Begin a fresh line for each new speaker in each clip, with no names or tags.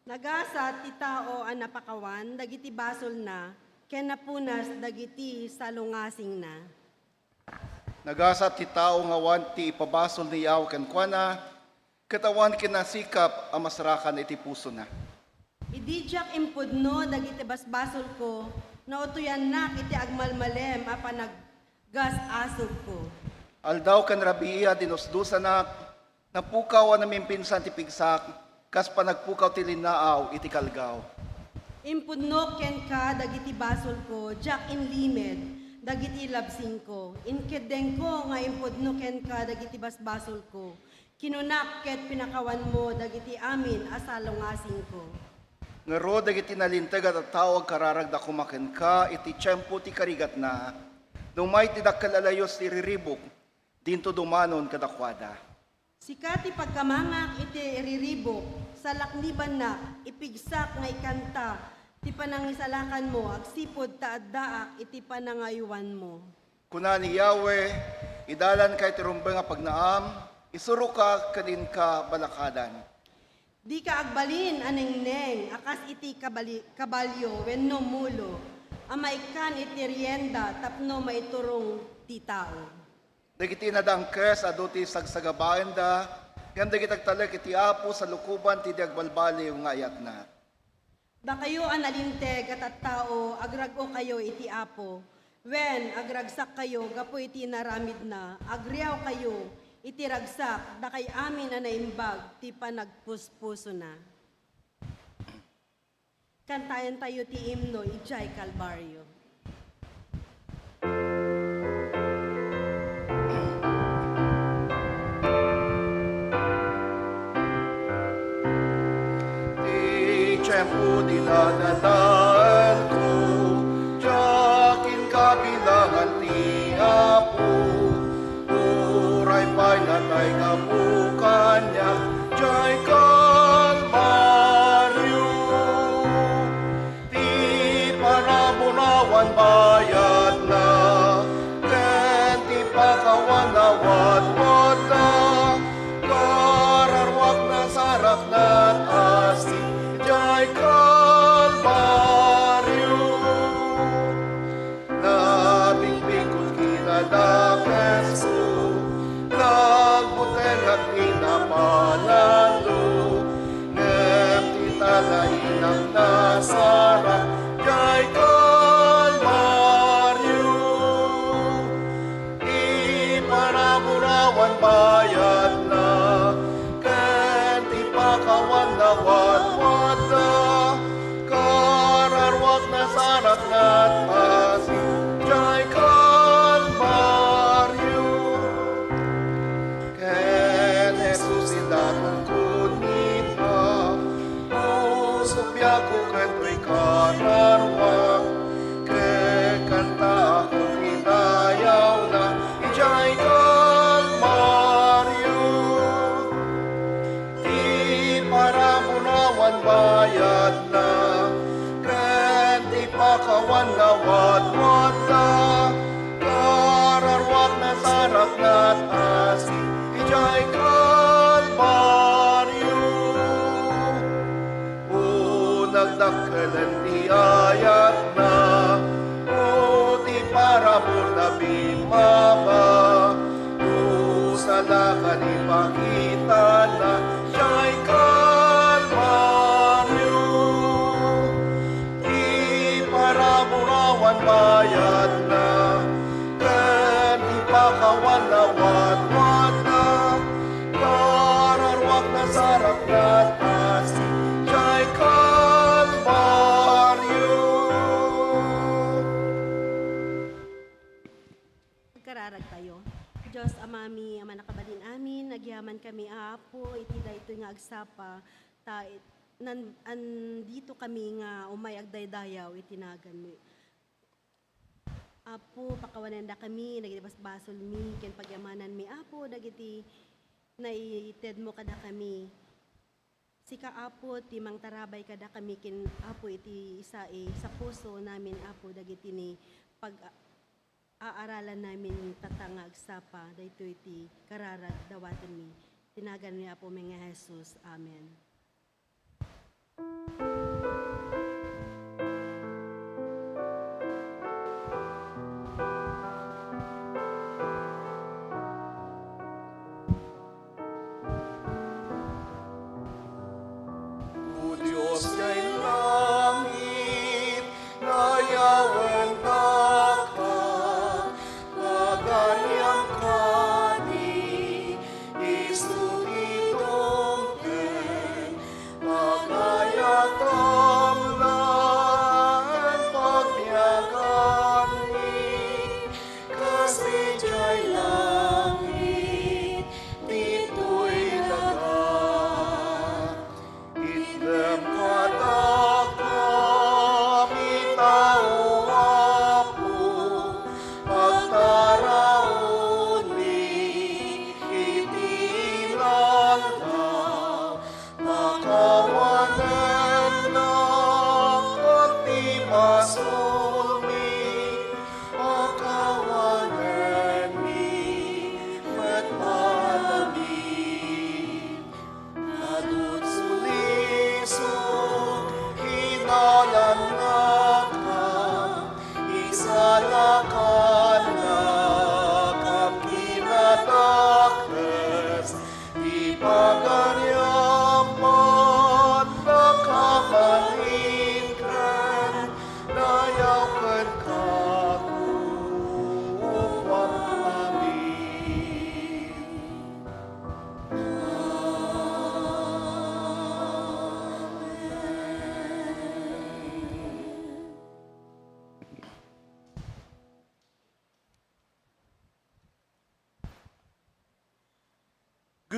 Nagasa ti tao ang napakawan, dagiti basol na, ken napunas dagiti salungasing na.
Nagasa ti tao nga wan ti ipabasol ni yaw ken kuana, katawan kinasikap ang masarakan iti puso na.
Idijak impudno dagiti basbasol ko, nautuyan na iti agmalmalem a panaggas asog ko.
Aldaw ken rabiya dinusdusa na, napukaw ang namimpinsan ti pigsak, kas panagpukaw ti linaaw iti kalgaw.
Impudno ken ka dagiti basol ko, jak inlimed, dagiti labsing ko. Inkedeng ko nga impudno ken ka dagiti basbasol ko. Kinunak ket pinakawan mo dagiti amin asalungasing ko.
Ngaro dagiti nalintag at tawag kararagda kumaken ka, iti tiyempo ti karigat na, dumay ti dakkalayos ti riribok, dinto dumanon kadakwada.
Sikati pagkamangak iti riribok, sa lakniban na ipigsak nga ikanta, ti panangisalakan mo, agsipod taaddaak iti panangayuan mo.
Kuna ni Yahweh, idalan kay ti rumbeng nga pagnaam, isuro ka kadin ka balakadan.
Di ka agbalin anengneng, akas iti kabalyo, wenno mulo, amaikan iti rienda, tapno maiturong ti tao.
Dagiti nadangkes aduti sagsagabaen da, ganda kitagtalek iti apo sa lukuban ti diagbalbaliw nga ayat na.
Da kayo analinteg at tao, agrago kayo iti apo. Wen agragsak kayo, gapo iti naramid na, agriyaw kayo, iti ragsak, da kay amin na naimbag, ti panagpuspuso na. Kantayan tayo ti imno, ijay Kalbaryo.
Tiyempo dinadadaan ko, tiyakin kabilangan ti apo, uray pa'y natay nga po kanya, tiya'y kalmaryo. Ti parabunawan bayad na, ken ti pakawan na wadwad na, kararwak na sarak na asi, jay kalbaryo. Nabigbikot kinadakes ko, nagbuteng at pinapalalo, ngem titalain ang nasarap, jay kalbaryo. Iparaburawan bayad na, ken ti pakawan na wadwad na, kararwak na sarak na asi, jay kalbaryo. Ken Jesus idaton kunita, usupya ko ken to'y kararwak, ken kanta ako inayaw na, ijay kalbaryo. Di paramunawan bayad na, ken di pakawan na wadwad na, kararwak na sarak na asi, ijay kalbaryo. O nagdakkelan ti ayat na, o ti parabor na bimama, o salakan ipakita na, siya'y kalbaryo. Di paraburawan bayad na, ken di pakawan na wadwad na, kararwak na sarak na asi, siya'y kalbaryo.
Kararag tayo. Diyos amami, ama nakabalin amin, nagyaman kami apo, iti daytoy nga agsapa, andito kami nga umay agdaydayaw, itinagan mo. Apo, pakawananda kami, nagitibasbasol mi, ken pagyamanan mi, apo, dagiti naited mo kada kami. Sika apo, timang tarabay kada kami, ken apo, iti isa sa puso namin, apo, dagiti ni pag aaralan namin tatangag sapa, dayto iti kararag dawaten mi. Tinagan mi apo mga Jesus. Amen.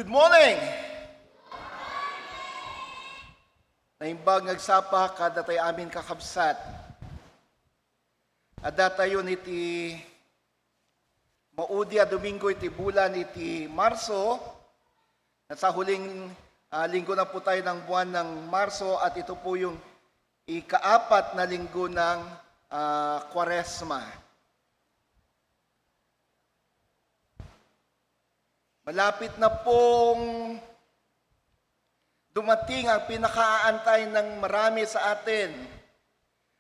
Good morning! Naimbag nagsapa kada tayo amin kakabsat. At datayon iti maudi a Domingo iti bulan iti Marso. At sa huling linggo na po tayo ng buwan ng Marso at ito po yung ika-4 na linggo ng Kwaresma. Malapit na pong dumating ang pinakaantay ng marami sa atin.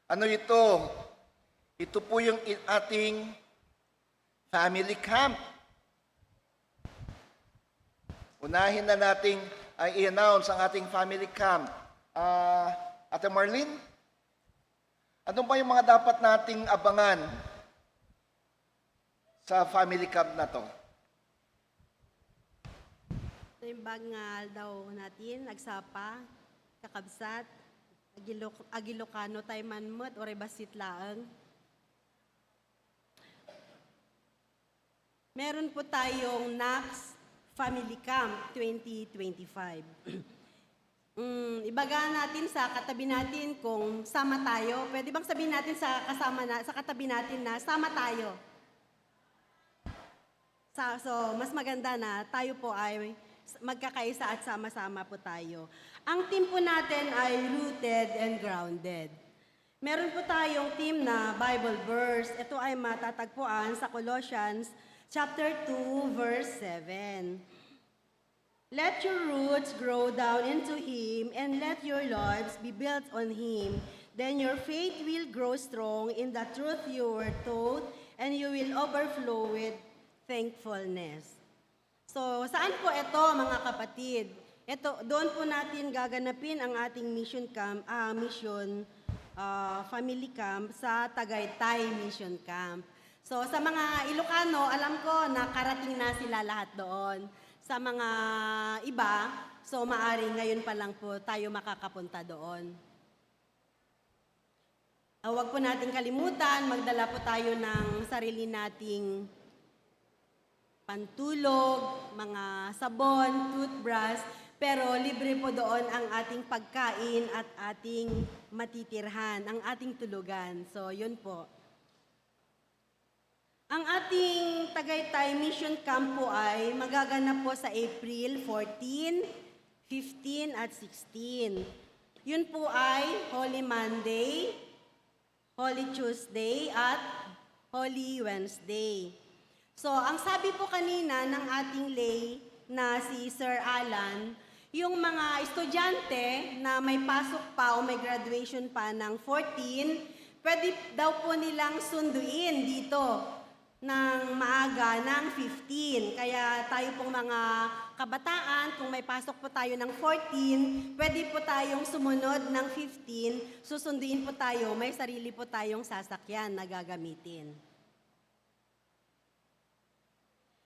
Ano ito? Ito po yung ating family camp. Unahin na nating i-announce ang ating family camp. Ate Marlene, ano ba yung mga dapat nating abangan sa family camp na to?
Naimbag nga daw natin, nagsapa, kakabsat, Agilocano tayo manmot, o rebasit laang. Meron po tayong NACS Family Camp 2025. Ibaga natin sa katabi natin kung sama tayo. Pwede bang sabihin natin sa katabi natin na sama tayo? So, mas maganda na tayo po ay magkakaisa at sama-sama po tayo. Ang team po natin ay rooted and grounded. Meron po tayong team na Bible verse. Ito ay matatagpuan sa Colossians chapter 2, verse 7. Let your roots grow down into Him and let your lives be built on Him. Then your faith will grow strong in the truth you were taught and you will overflow with thankfulness. So, saan po ito, mga kapatid? Doon po natin gaganapin ang ating family camp sa Tagaytay Mission Camp. So, sa mga Ilocano, alam ko nakarating na sila lahat doon. Sa mga iba, so maaring ngayon pa lang po tayo makakapunta doon. Huwag po natin kalimutan, magdala po tayo ng sarili nating pantulog, mga sabon, toothbrush, pero libre po doon ang ating pagkain at ating matitirhan, ang ating tulugan. So, yun po. Ang ating Tagaytay Mission Camp po ay magaganap po sa April 14, 15 at 16. Yun po ay Holy Monday, Holy Tuesday at Holy Wednesday. So, ang sabi po kanina ng ating lay na si Sir Alan, yung mga estudyante na may pasok pa o may graduation pa ng 14, pwede daw po nilang sunduin dito ng maaga ng 15. Kaya tayo pong mga kabataan, kung may pasok po tayo ng 14, pwede po tayong sumunod ng 15, susunduin po tayo, may sarili po tayong sasakyan na gagamitin.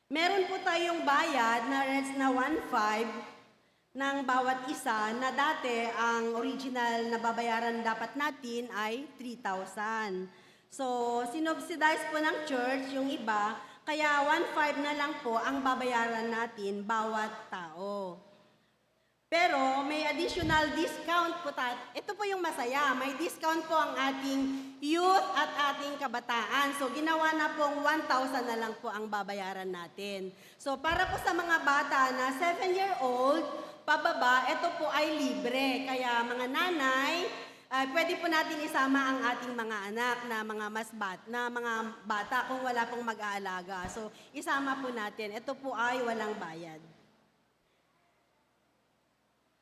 Meron po tayong bayad na 1.5 ng bawat isa na dati ang original na babayaran dapat natin ay 3,000. So, sinubsidize po ng church yung iba, kaya 1.5 na lang po ang babayaran natin bawat tao. Pero may additional discount po tayo. Ito po yung masaya, may discount po ang ating youth at ating kabataan. So ginawa na pong 1,000 na lang po ang babayaran natin. So para po sa mga bata na 7-year-old, pababa, ito po ay libre. Kaya mga nanay, pwede po natin isama ang ating mga anak na mga bata kung wala pong mag-aalaga. So isama po natin. Ito po ay walang bayad.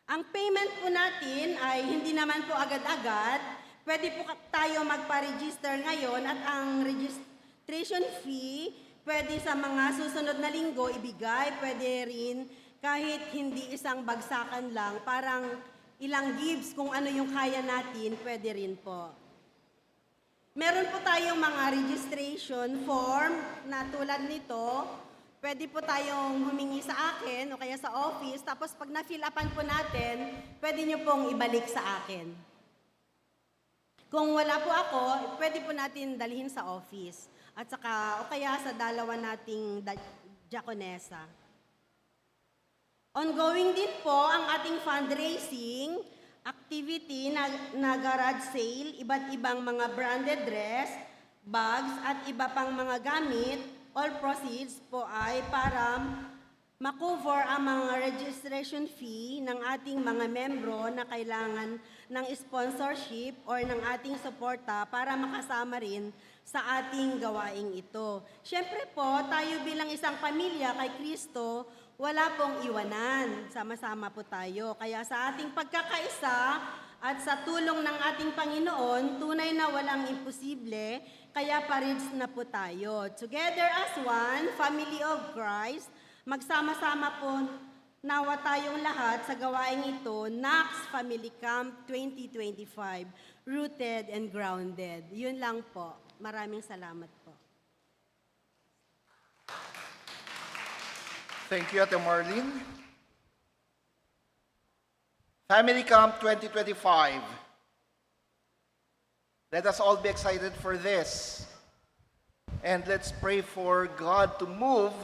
Ang payment po natin ay hindi naman po agad-agad. Pwede po tayo magpa-register ngayon at ang registration fee pwede sa mga susunod na linggo ibigay. Pwede rin kahit hindi isang bagsakan lang, parang ilang gives kung ano yung kaya natin, pwede rin po. Meron po tayong mga registration form na tulad nito. Pwede po tayong humingi sa akin o kaya sa office, tapos pag na-fill upan po natin, pwede nyo pong ibalik sa akin. Kung wala po ako, pwede po natin dalhin sa office. At saka, o kaya sa dalawa nating diakonesa. Ongoing din po ang ating fundraising activity na garage sale, iba't ibang mga branded dress, bags at iba pang mga gamit. All proceeds po ay para makover ang mga registration fee ng ating mga membro na kailangan ng sponsorship or ng ating suporta para makasama rin sa ating gawaing ito. Siyempre po, tayo bilang isang pamilya kay Kristo, wala pong iwanan. Sama-sama po tayo. Kaya sa ating pagkakaisa at sa tulong ng ating Panginoon, tunay na walang imposible, kaya parits na po tayo. Together as one, family of Christ, magsama-sama po nawa tayong lahat sa gawaing ito, NACS Family Camp 2025, Rooted and Grounded. Yun lang po. Maraming salamat po.
Thank you, Ate Marlene. Family Camp 2025. Let us all be excited for this. And let's pray for God to move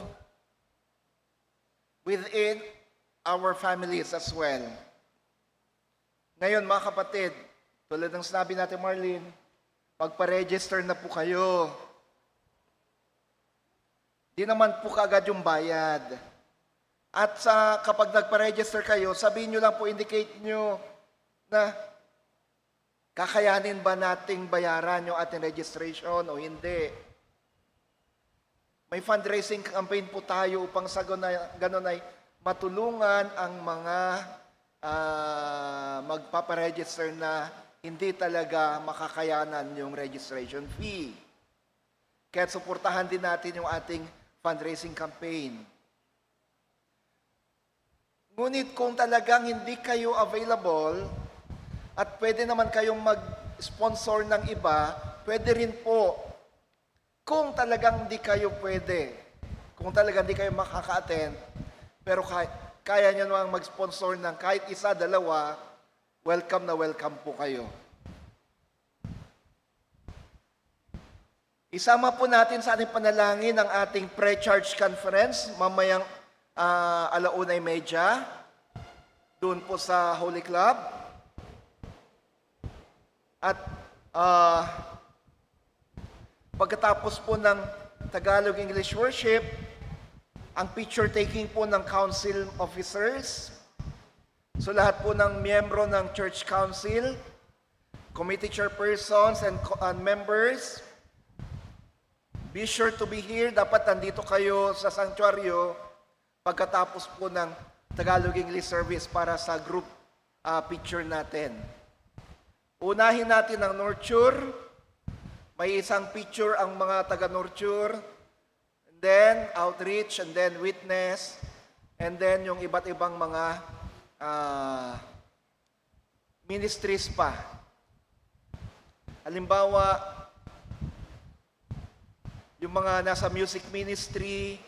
within our families as well. Ngayon, mga kapatid, tulad ng sinabi natin, Marlene, pagpa-register na po kayo. Di naman po kaagad yung bayad. At kapag nagpa-register kayo, sabihin nyo lang po, indicate nyo na kakayanin ba nating bayaran yung ating registration o hindi. May fundraising campaign po tayo upang sa ganun ay matulungan ang mga magpaparegister na hindi talaga makakayanan yung registration fee. Kaya suportahan din natin yung ating fundraising campaign. Ngunit kung talagang hindi kayo available at pwede naman kayong mag-sponsor ng iba, pwede rin po. Kung talagang hindi kayo pwede, kung talagang hindi kayo makaka-attend, pero kaya nyo namang mag-sponsor ng kahit isa, dalawa, welcome na welcome po kayo. Isama po natin sa ating panalangin ang ating pre-charge conference mamayang 1:30 doon po sa Holy Club. At pagkatapos po ng Tagalog English worship, ang picture taking po ng council officers. So lahat po ng miyembro ng church council, committee chairpersons and members, be sure to be here. Dapat nandito kayo sa sanctuaryo pagkatapos po ng Tagalog English service para sa group picture natin. Unahin natin ang nurture. May isang picture ang mga taga-nurture. And then outreach, and then witness. And then yung iba't ibang mga ministries pa. Halimbawa, yung mga nasa music ministry,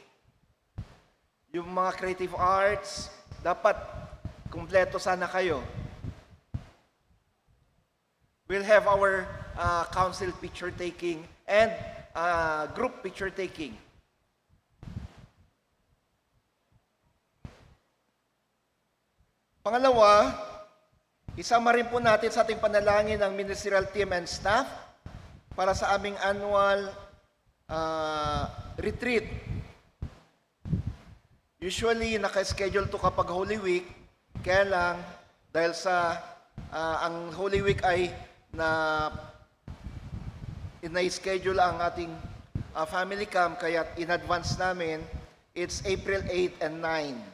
yung mga creative arts, dapat kumpleto sana kayo. We'll have our council picture taking and group picture taking. Pangalawa, isama rin po natin sa ating panalangin ang ministerial team and staff para sa aming annual retreat. Usually, naka-schedule to kapag Holy Week, kaya lang, dahil sa ang Holy Week ay na-schedule ang ating family camp, kaya in advance namin, it's April 8 and 9.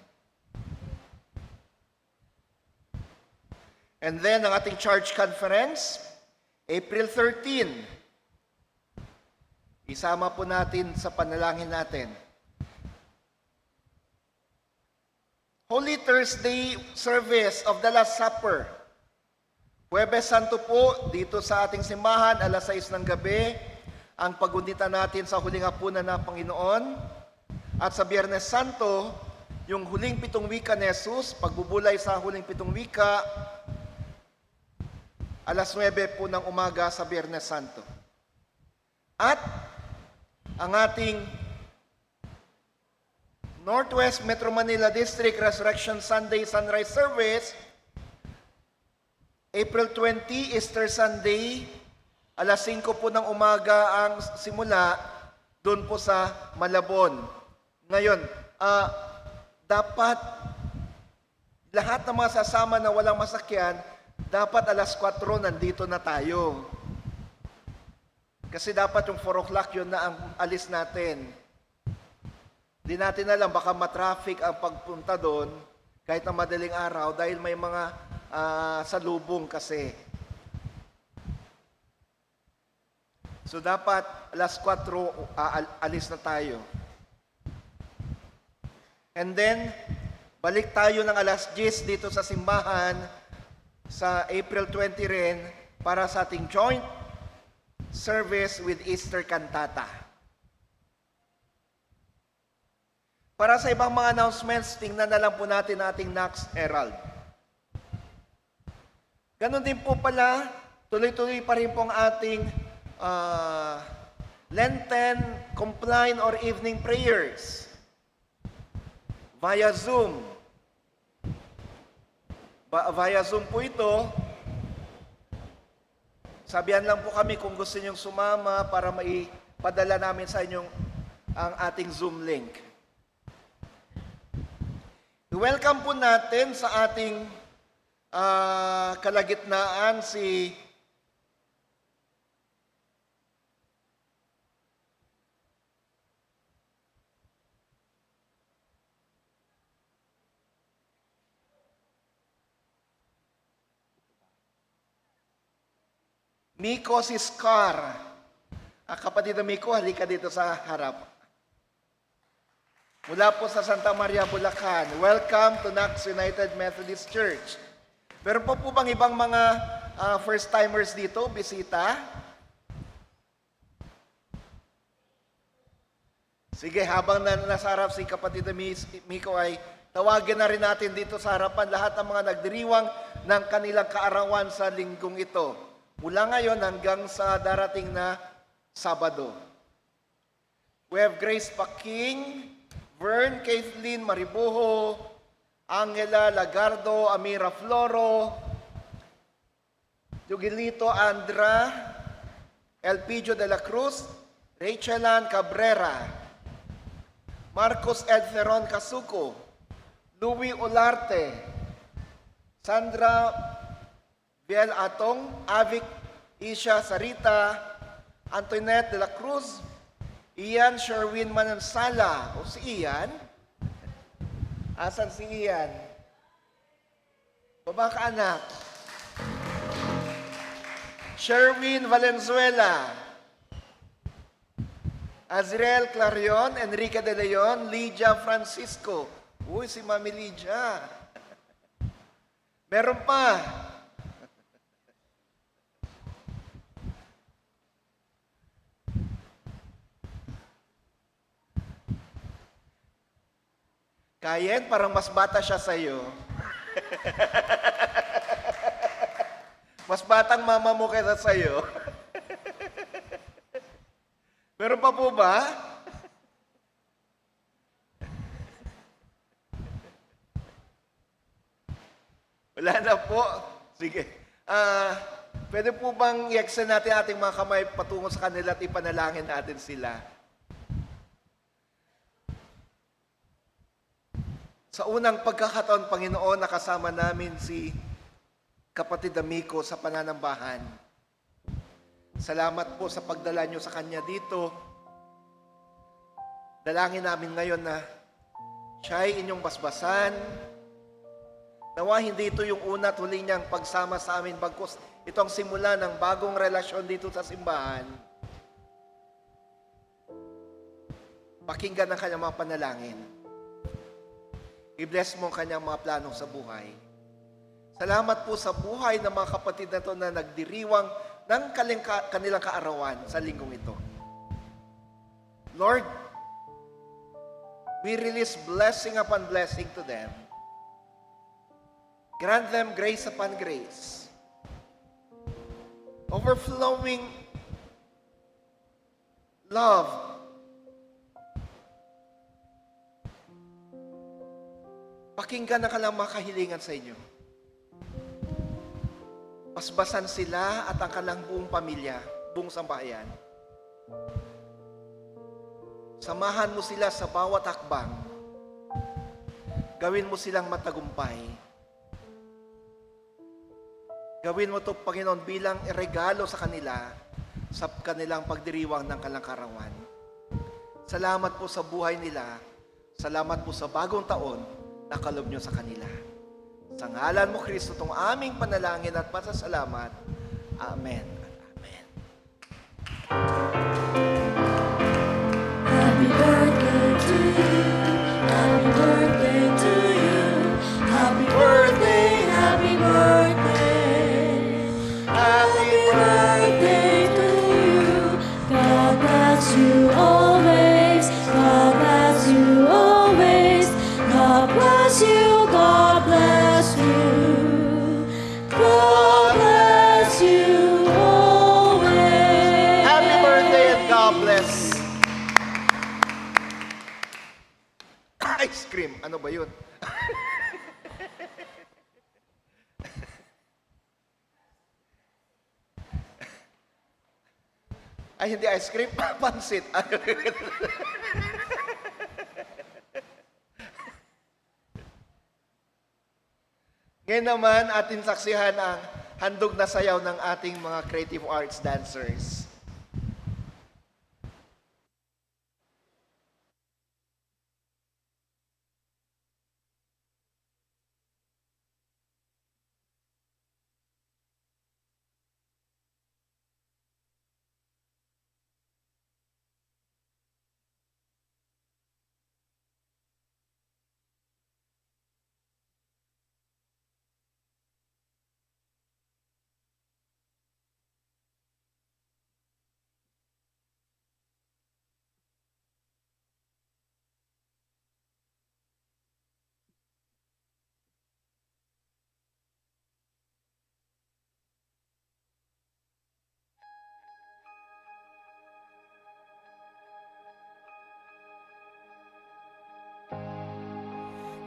And then, ang ating church conference, April 13. Isama po natin sa panalangin natin. Holy Thursday service of the Last Supper. Huwebes Santo po, dito sa ating simbahan, 6:00 ng gabi, ang pagunita natin sa huling hapunan ng Panginoon. At sa Biyernes Santo, yung huling 7 wika ni Jesus, pagbubulay sa huling 7 wika, 9:00 po ng umaga sa Biyernes Santo. At ang ating Northwest Metro Manila District Resurrection Sunday Sunrise Service, April 20, Easter Sunday, alas 5 po ng umaga ang simula doon po sa Malabon. Ngayon, dapat lahat ng mga sasama na walang masakyan, dapat alas 4 nandito na tayo. Kasi dapat yung 4 o'clock yun na ang alis natin. Di natin alam, baka matraffic ang pagpunta doon kahit na madaling araw dahil may mga salubong kasi. So dapat alas 4 alis na tayo. And then, balik tayo ng alas 10 dito sa simbahan sa April 20 rin para sa ating joint service with Easter Cantata. Para sa ibang mga announcements, tingnan na lang po natin ating Knox Herald. Ganon din po pala, tuloy-tuloy pa rin po ang ating Lenten, Compline, or Evening Prayers via Zoom. Via Zoom po ito. Sabihan lang po kami kung gusto niyong sumama para maipadala namin sa inyong ang ating Zoom link. I-welcome po natin sa ating kalagitnaan si Miko Siscar. Kapatid na Miko, halika dito sa harap. Mula po sa Santa Maria, Bulacan. Welcome to Knox United Methodist Church. Meron po bang ibang mga first-timers dito, bisita? Sige, habang nasa harap si kapatid na Miko ay tawagin na rin natin dito sa harapan lahat ng mga nagdiriwang ng kanilang kaarawan sa linggong ito. Mula ngayon hanggang sa darating na Sabado. We have Grace Paking, Vern, Kathleen Maribuho, Angela Lagardo, Amira Floro, Yugilito Andra, Elpidio de la Cruz, Rachelan Cabrera, Marcos Edferon Casuco, Louis Olarte, Sandra Biel Atong, Avic Isha Sarita, Antoinette de la Cruz, Ian Sherwin Manansala. O si Ian? Asan si Ian? Baba ka anak. Sherwin Valenzuela, Azriel Clarion, Enrique de Leon, Lydia Francisco. Uy, si Mami Lydia. Meron pa. Kayen, parang mas bata siya sa'yo. Mas batang mama mo kaysa sa'yo. Meron pa po ba? Wala na po. Sige. Pwede po bang i-extend natin ating mga kamay patungo sa kanila at ipanalangin natin sila? Sa unang pagkakataon, Panginoon, nakasama namin si kapatid Amico sa pananambahan. Salamat po sa pagdala niyo sa kanya dito. Dalangin namin ngayon na siya ay inyong basbasan. Nawa hindi ito yung una at huli niyang pagsama sa amin, bagkus ito ang simula ng bagong relasyon dito sa simbahan. Pakinggan ang kanyang mga panalangin. I-bless mo ang kanyang mga plano sa buhay. Salamat po sa buhay ng mga kapatid na ito na nagdiriwang ng kanilang kaarawan sa linggong ito. Lord, we release blessing upon blessing to them. Grant them grace upon grace. Overflowing love Pakinggan ang kanilang mga kahilingan sa inyo. Basbasan sila at ang kanilang buong pamilya, buong sambahayan. Samahan mo sila sa bawat hakbang. Gawin mo silang matagumpay. Gawin mo ito, Panginoon, bilang regalo sa kanila sa kanilang pagdiriwang ng kalangkarawan. Salamat po sa buhay nila. Salamat po sa bagong taon na kalob nyo sa kanila. Sa ngalan mo, Kristo, itong aming panalangin at pasasalamat. Amen. Amen.
Happy birthday to you. Happy birthday to you. Happy birthday, happy birthday. Happy birthday to you. God bless you always. God bless you always. God bless you. God bless you. God bless you always.
Happy birthday and God bless. Ice cream. Ano ba yun? Ay, hindi ice cream. Pansit. Ngayon naman, atin saksihan ang handog na sayaw ng ating mga creative arts dancers.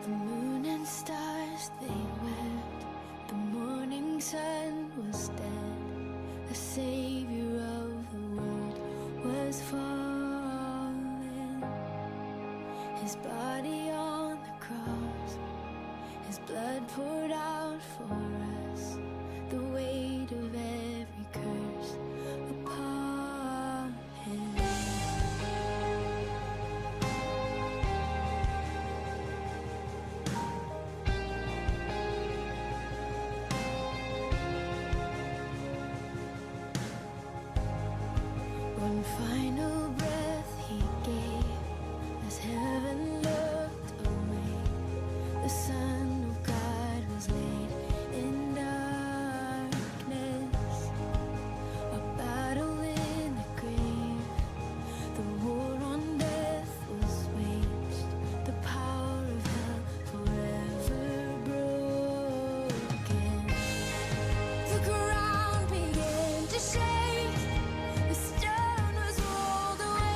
The moon and stars, they wept. The morning sun was dead. The Savior of the world was fallen. His body on the cross, His blood poured out for us. The weight of every curse upon Him. One final breath He gave as heaven looked away. The Son of God was laid in darkness. A battle in the grave. The war on death was waged. The power of hell forever broken. The ground began to shake. The stone was rolled away.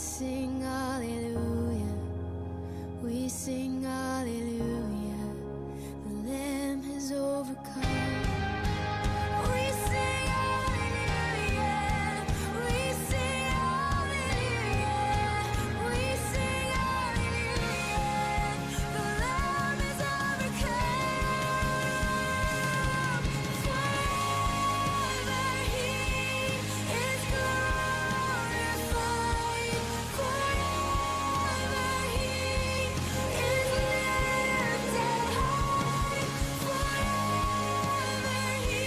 sing hallelujah. We sing hallelujah. The Lamb has overcome. We sing hallelujah. We sing hallelujah. We sing hallelujah. The Lamb has overcome. Forever He is glorified. Forever He is lifted high. Forever He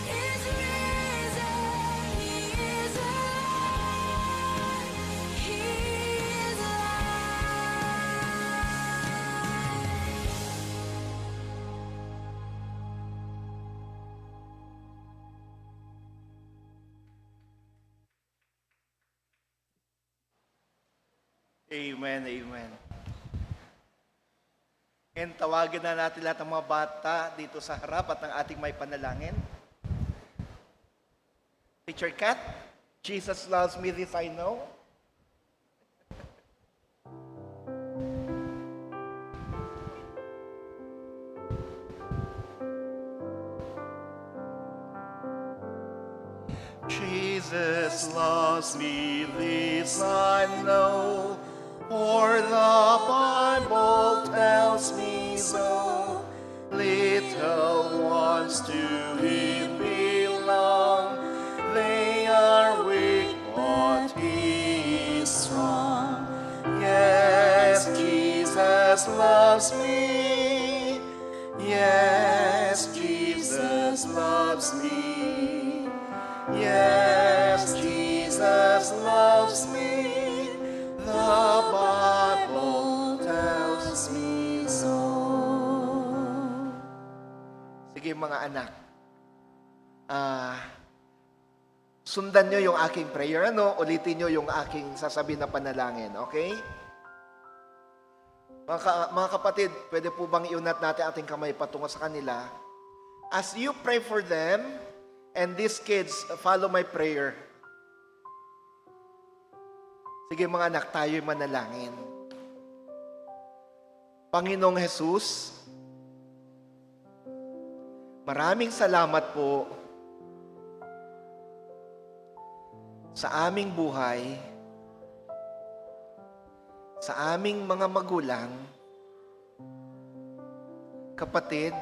is risen. He is alive. He is
Amen, amen. And tawagin na natin lahat ng mga bata dito sa harap at ng ating may panalangin. Teacher Kat, Jesus loves me, this I know. Jesus loves me, this I know, for the Bible tells me so. Little ones to Him belong, they are weak, but He is strong. Yes, Jesus loves me. Yes, Jesus loves me. Yes, Jesus loves me. The Bible tells me so. Sige mga anak, sundan nyo yung aking prayer, ulitin nyo yung aking sasabihin na panalangin, okay? Mga kapatid, pwede po bang iunat natin ating kamay patungo sa kanila? As you pray for them, and these kids follow my prayer. Sige mga anak, tayo'y manalangin. Panginoong Jesus, maraming salamat po sa aming buhay, sa aming mga magulang, kapatid,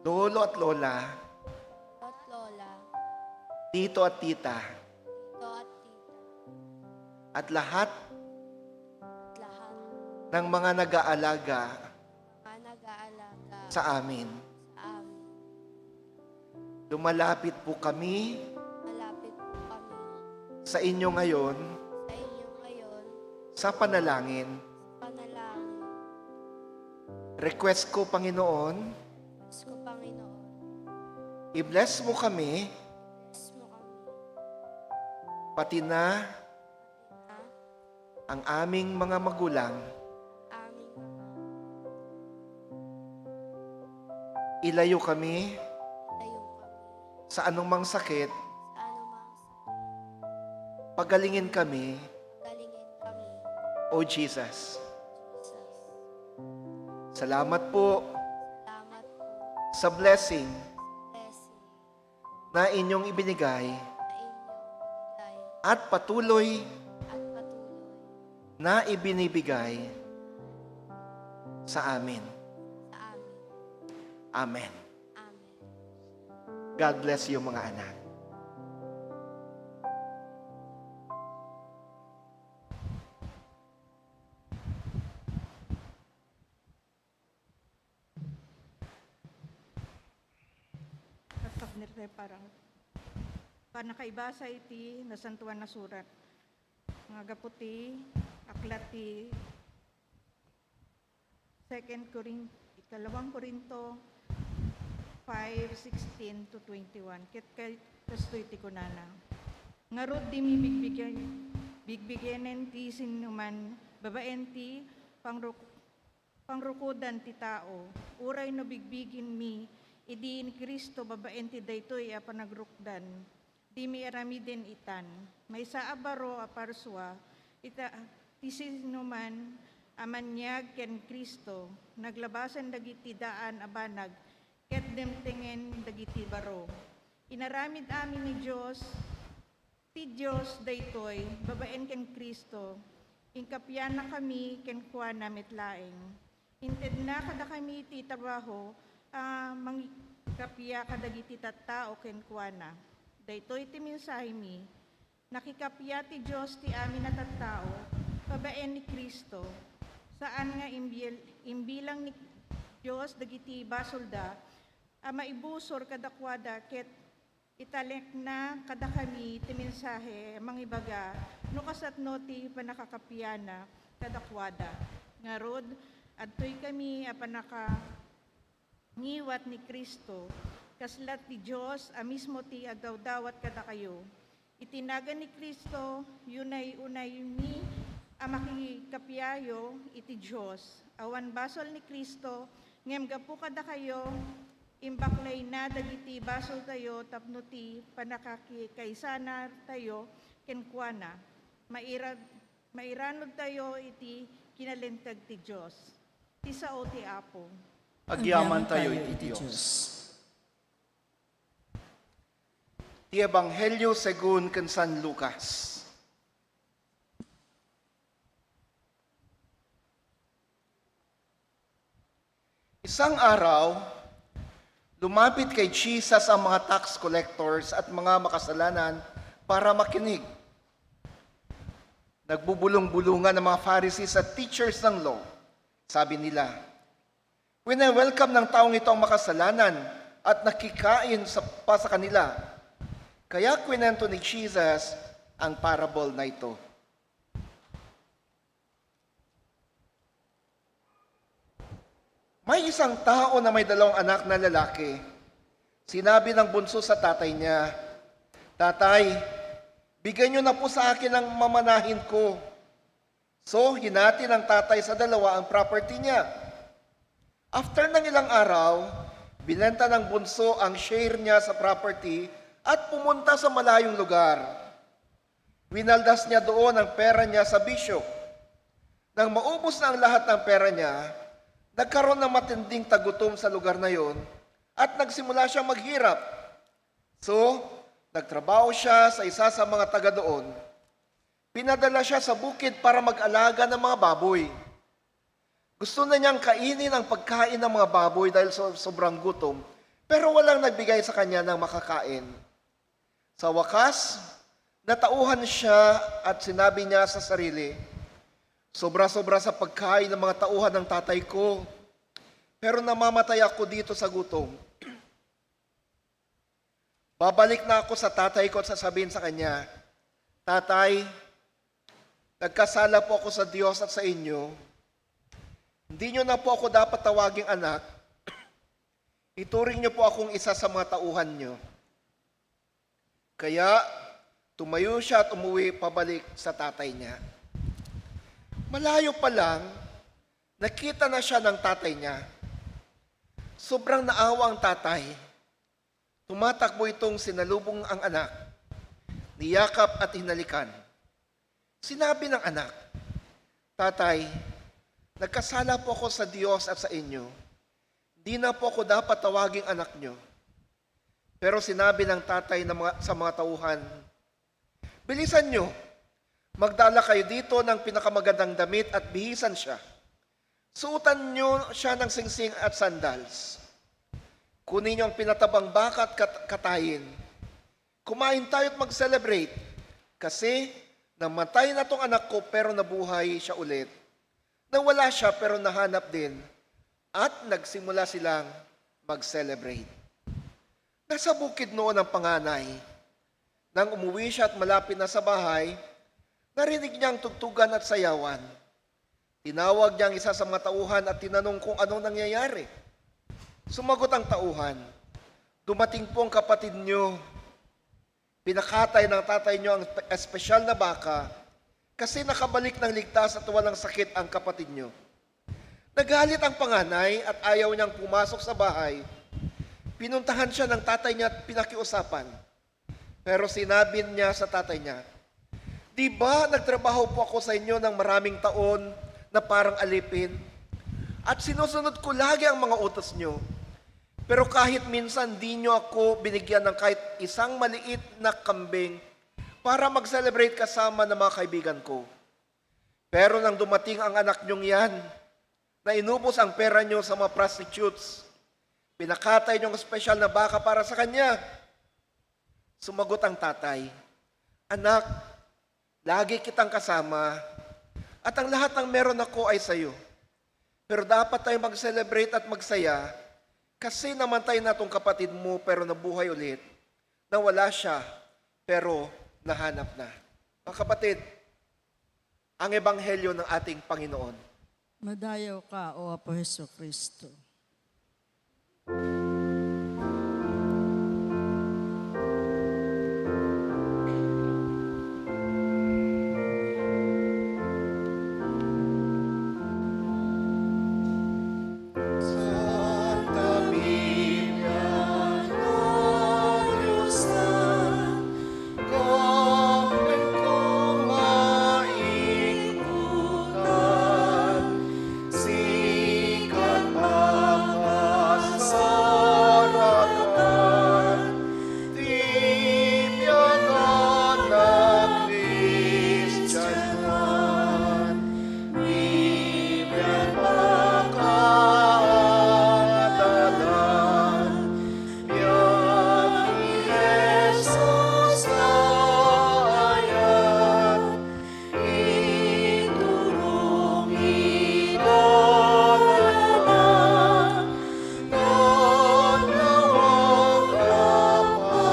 lolo at lola,
at lola,
tito at tita,
tito at tita,
at lahat
at lahat
ng mga nag-aalaga
mga nag-aalaga
sa amin.
sa amin.
Lumalapit po kami
Malapit po kami
sa inyo ngayon
sa inyo ngayon
sa panalangin.
sa panalangin.
Request ko, Panginoon,
Diyos ko, Panginoon,
i-bless mo kami,
bless mo kami,
pati na
na
ang aming mga magulang.
aming
Ilayo kami
tayo kami
sa anumang sakit,
sa anumang
pagalingin kami,
galingin kami,
O Jesus.
Jesus.
Salamat po
Salamat po
sa blessing
blessing
na inyong ibinigay
na inyong binigay
at patuloy
at patuloy
na ibinibigay sa amin.
sa amin.
Amen.
Amen.
God bless you mga anak.
Nirte parang panakaibasa iti nasantuan na surat nga gaputi aklat ti 2 Korinto 5:16 to 21 ket kay kastoy ti kunana ngarod di mi bigbigenen ti sinuman babaen ti pangrukodan ti tao uray no bigbigin mi idi ni Kristo babaen ti daytoy a panagrukdan di mi aramiden itan, may sa abaro aparswa, tisinuman amanyag ken Kristo, naglabasan dagiti daan abanag, ket demtengen dagiti baro. Inaramid amin ni Diyos, ti Diyos daytoy, babaen ken Kristo, inkapyan na kami ken kuana metlaeng. Inted na kada kami ti trabaho, mangikapya kadagiti tattao ken kuana. Daytoy ti mensahe mi, nakikapya ti Diyos ti amin na tattao, babaen ni Kristo, saan nga imbilang ni Diyos dagiti basolda, maibusor kadakwada ket italek na kada kami ti mensahe mangibaga no kasatno ti panakakapyana kadakwada. Ngarod, adtoy kami apanaka ngiwat ni Kristo, kaslat ti Diyos mismo ti agdawdawat kada kayo. Itinagan ni Kristo, yunay unay mi makikapyayo iti Diyos. Awan basol ni Kristo, ngem gapu kada kayo, imbaklay na dagiti basol tayo, tapno ti panakakaysana tayo, kenkwana. Mairanod tayo iti kinalintag ti Diyos. Ti sao ti Apo.
Agyaman tayo iti Diyos. Ti Ebanghelyo segun ken San Lucas. Isang araw, lumapit kay Jesus ang mga tax collectors at mga makasalanan para makinig. Nagbubulong-bulungan ng mga Pharisees at teachers ng law. Sabi nila, "Wine-welcome ng taong ito ang makasalanan at nakikain pa sa kanila." Kaya kwento ni Jesus ang parable na ito. May isang tao na may 2 anak na lalaki. Sinabi ng bunso sa tatay niya, "Tatay, bigyan niyo na po sa akin ang mamanahin ko." So, hinati ng tatay sa 2 ang property niya. After ng ilang araw, binenta ng bunso ang share niya sa property at pumunta sa malayong lugar. Winaldas niya doon ang pera niya sa bisyo. Nang maubos na ang lahat ng pera niya, nagkaroon ng matinding tagutom sa lugar na yon at nagsimula siyang maghirap. So, nagtrabaho siya sa isa sa mga taga doon. Pinadala siya sa bukid para mag-alaga ng mga baboy. Gusto na niyang kainin ang pagkain ng mga baboy dahil sobrang gutom, pero walang nagbigay sa kanya ng makakain. Sa wakas, natauhan siya at sinabi niya sa sarili, "Sobra-sobra sa pagkain ng mga tauhan ng tatay ko, pero namamatay ako dito sa gutom. Babalik na ako sa tatay ko at sasabihin sa kanya, 'Tatay, nagkasala po ako sa Diyos at sa inyo. Hindi niyo na po ako dapat tawaging anak. Ituring niyo po akong isa sa mga tauhan niyo.' Kaya tumayo siya at umuwi pabalik sa tatay niya. Malayo pa lang, nakita na siya ng tatay niya. Sobrang naawa ang tatay. Tumatakbo itong sinalubong ang anak. Niyakap at hinalikan. Sinabi ng anak, "Tatay, nagkasala po ako sa Diyos at sa inyo. Di na po ako dapat tawaging anak niyo." Pero sinabi ng tatay sa mga tauhan, "Bilisan niyo, magdala kayo dito ng pinakamagandang damit at bihisan siya. Suotan niyo siya ng singsing at sandals. Kunin niyo ang pinatabang baka at katayin. Kumain tayo at mag-celebrate. Kasi namatay na tong anak ko pero nabuhay siya ulit. Nawala siya pero nahanap din." At nagsimula silang mag-celebrate. Nasa bukid noon ang panganay. Nang umuwi siya at malapit na sa bahay, narinig niya ang tugtugan at sayawan. Tinawag niya ang isa sa mga tauhan at tinanong kung anong nangyayari. Sumagot ang tauhan, "Dumating po ang kapatid niyo. Pinakatay ng tatay niyo ang espesyal na baka kasi nakabalik ng ligtas at walang sakit ang kapatid niyo." Nagalit ang panganay at ayaw niyang pumasok sa bahay. Pinuntahan siya ng tatay niya at pinakiusapan. Pero sinabi niya sa tatay niya, "Di ba nagtrabaho po ako sa inyo ng maraming taon na parang alipin? At sinusunod ko lagi ang mga utos niyo. Pero kahit minsan di niyo ako binigyan ng kahit isang maliit na kambing para mag-celebrate kasama ng mga kaibigan ko. Pero nang dumating ang anak niyong yan, na inubos ang pera niyo sa mga prostitutes, pinakatay niyong espesyal na baka para sa kanya." Sumagot ang tatay, "Anak, lagi kitang kasama at ang lahat ng meron ako ay sa iyo. Pero dapat tayo mag-celebrate at magsaya kasi namatay na tong kapatid mo pero nabuhay ulit. Nawala siya pero nahanap na." Mga kapatid, ang ebanghelyo ng ating Panginoon.
Madayaw ka, O Apo Heso Kristo.
Santa Biblia ng Diyos na gawin kong maikutan, sikat makasarakan, timyagan ng Kristyanan, Biblia makadalan, biyak ni Jesus na ayat, iturong idalaman, nagnawag kapaknan.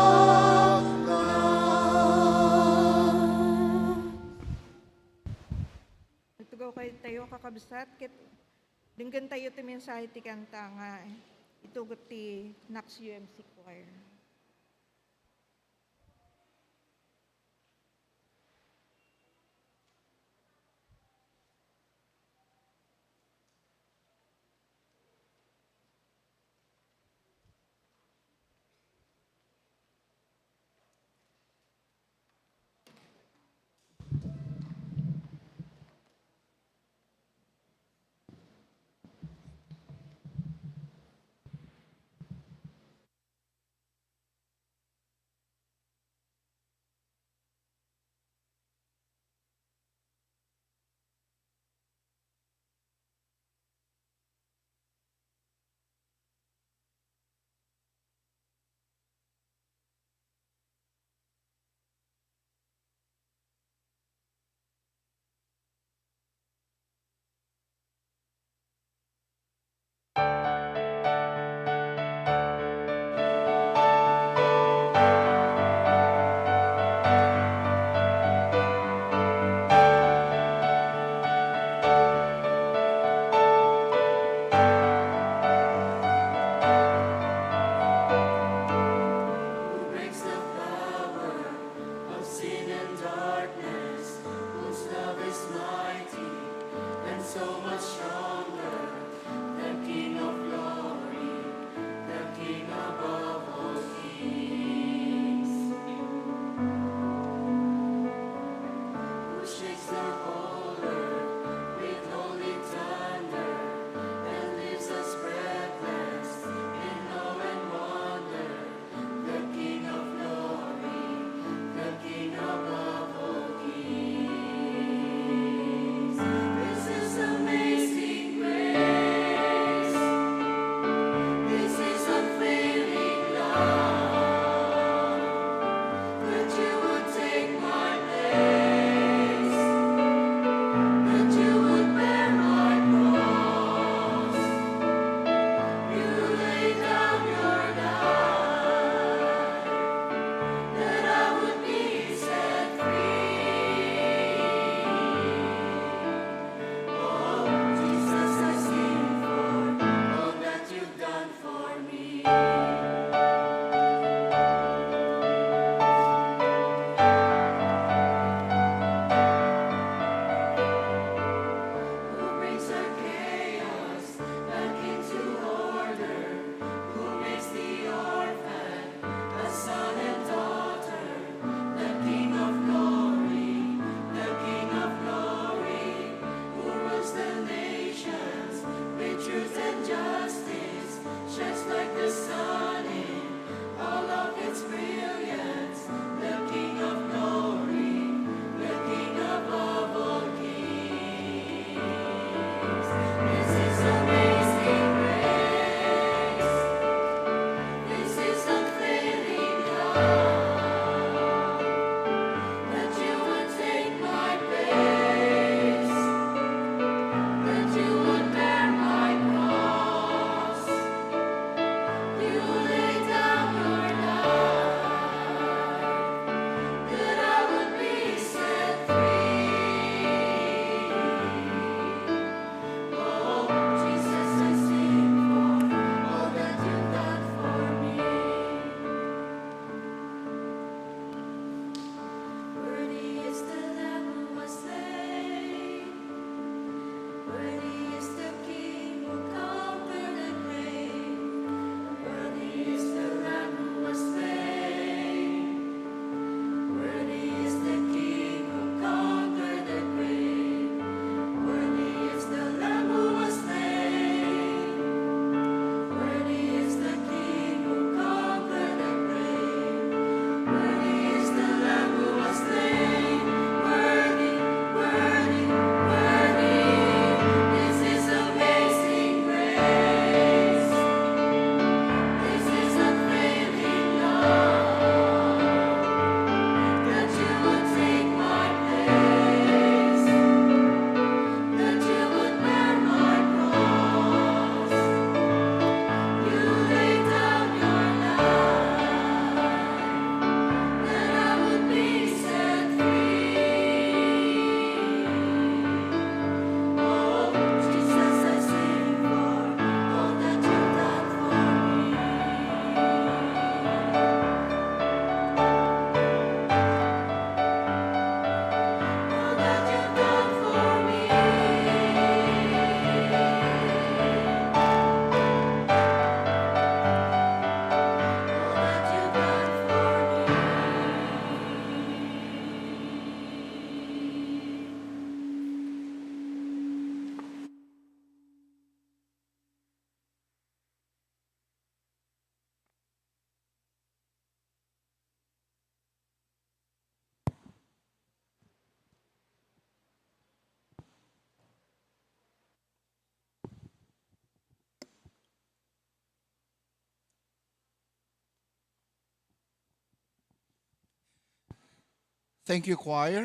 Nagtugaw kayo tayo kakabsat, ket dinggan tayo ti mensahe ti kanta nga itugot ti Nax UMC Choir.
Thank you, choir.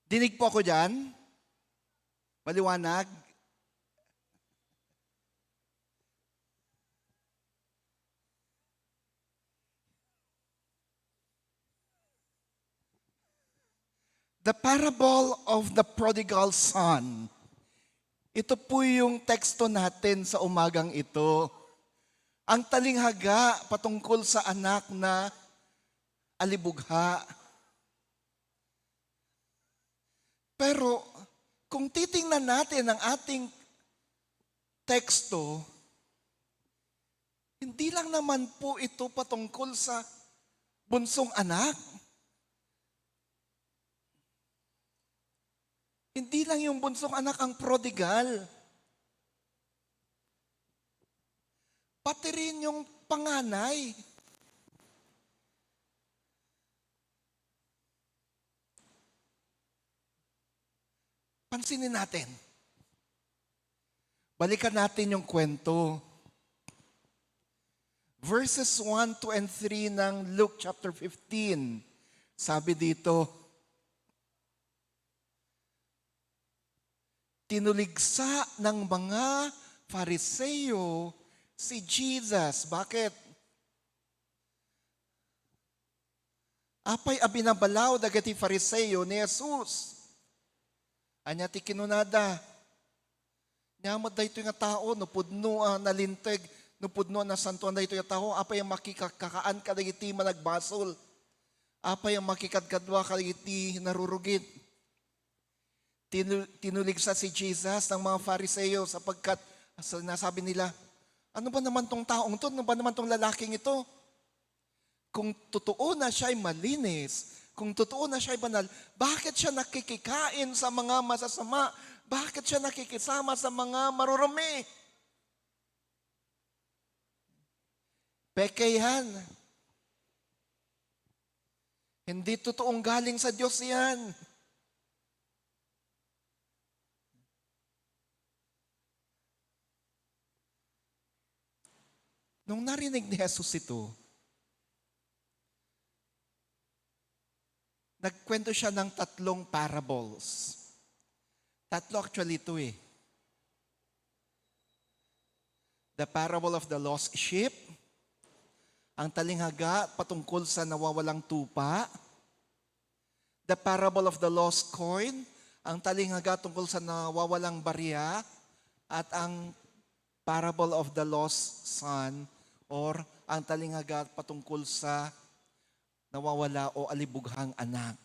Dinig po ako dyan. Maliwanag. The parable of the prodigal son. Ito po yung teksto natin sa umagang ito. Ang talinghaga patungkol sa anak na alibugha. Pero kung titingnan natin ang ating teksto, hindi lang naman po ito patungkol sa bunsong anak. Hindi lang yung bunsong anak ang prodigal. Pati rin yung panganay. Pansinin natin. Balikan natin yung kwento. Verses 1, 2, and 3 ng Luke chapter 15. Sabi dito, tinuligsa ng mga Fariseo si Jesus. Bakit? Apay abinabalaw dagiti Fariseo ni Jesus. Anya ti kinunada. Nyamot da ito nga tao, no pudno nalinteg, no pudno na santuan da ito nga tao, apay ang makikakaan ka dagiti managbasol. Apay ang makikadkadwa ka dagiti narurugit. Tinuligsa si Jesus ng mga Fariseo sapagkat nasabi nila, ano ba naman tong taong to? Ano ba naman tong lalaking ito? Kung totoo na siya ay malinis, kung totoo na siya ay banal, bakit siya nakikikain sa mga masasama? Bakit siya nakikisama sa mga marurumi? Peke yan. Hindi totoong galing sa Diyos yan. Nung narinig ni Jesus ito, nagkwento siya ng 3 parables. 3 actually ito eh. The parable of the lost sheep, ang talinghaga patungkol sa nawawalang tupa, the parable of the lost coin, ang talinghaga tungkol sa nawawalang barya, at ang parable of the lost son, or ang talinghaga patungkol sa nawawala o alibughang anak.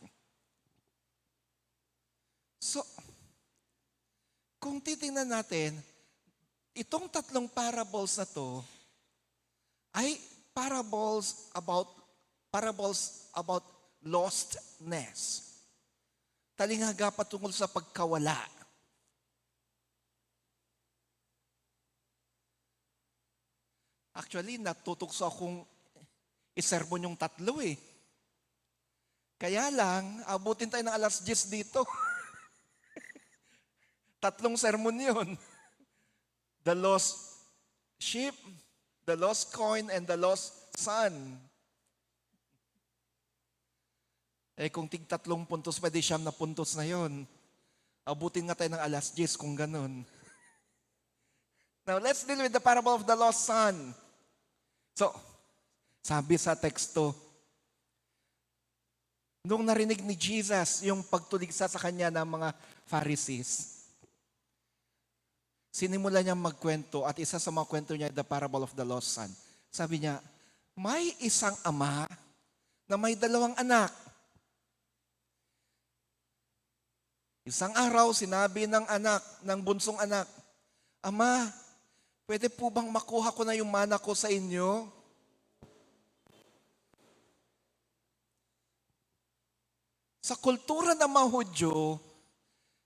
So, kung titingnan natin, itong 3 parables na to ay parables about lostness. Talinghaga patungkol sa pagkawala. Actually, natutokso akong isermon yung 3 eh. Kaya lang, abutin tayo ng alas 10 dito. 3 sermon yun. The lost sheep, the lost coin, and the lost son. Eh kung tig 3 puntos, pwede 9 na puntos na yon. Abutin nga tayo ng alas 10 kung ganun. Now, let's deal with the parable of the lost son. So, sabi sa teksto, nung narinig ni Jesus yung pagtuligsa sa kanya ng mga Pharisees, sinimula niya magkwento at isa sa mga kwento niya, the parable of the lost son. Sabi niya, may isang ama na may 2 anak. Isang araw, sinabi ng bunsong anak, Ama, pwede po bang makuha ko na yung mana ko sa inyo? Sa kultura ng mga Hudyo,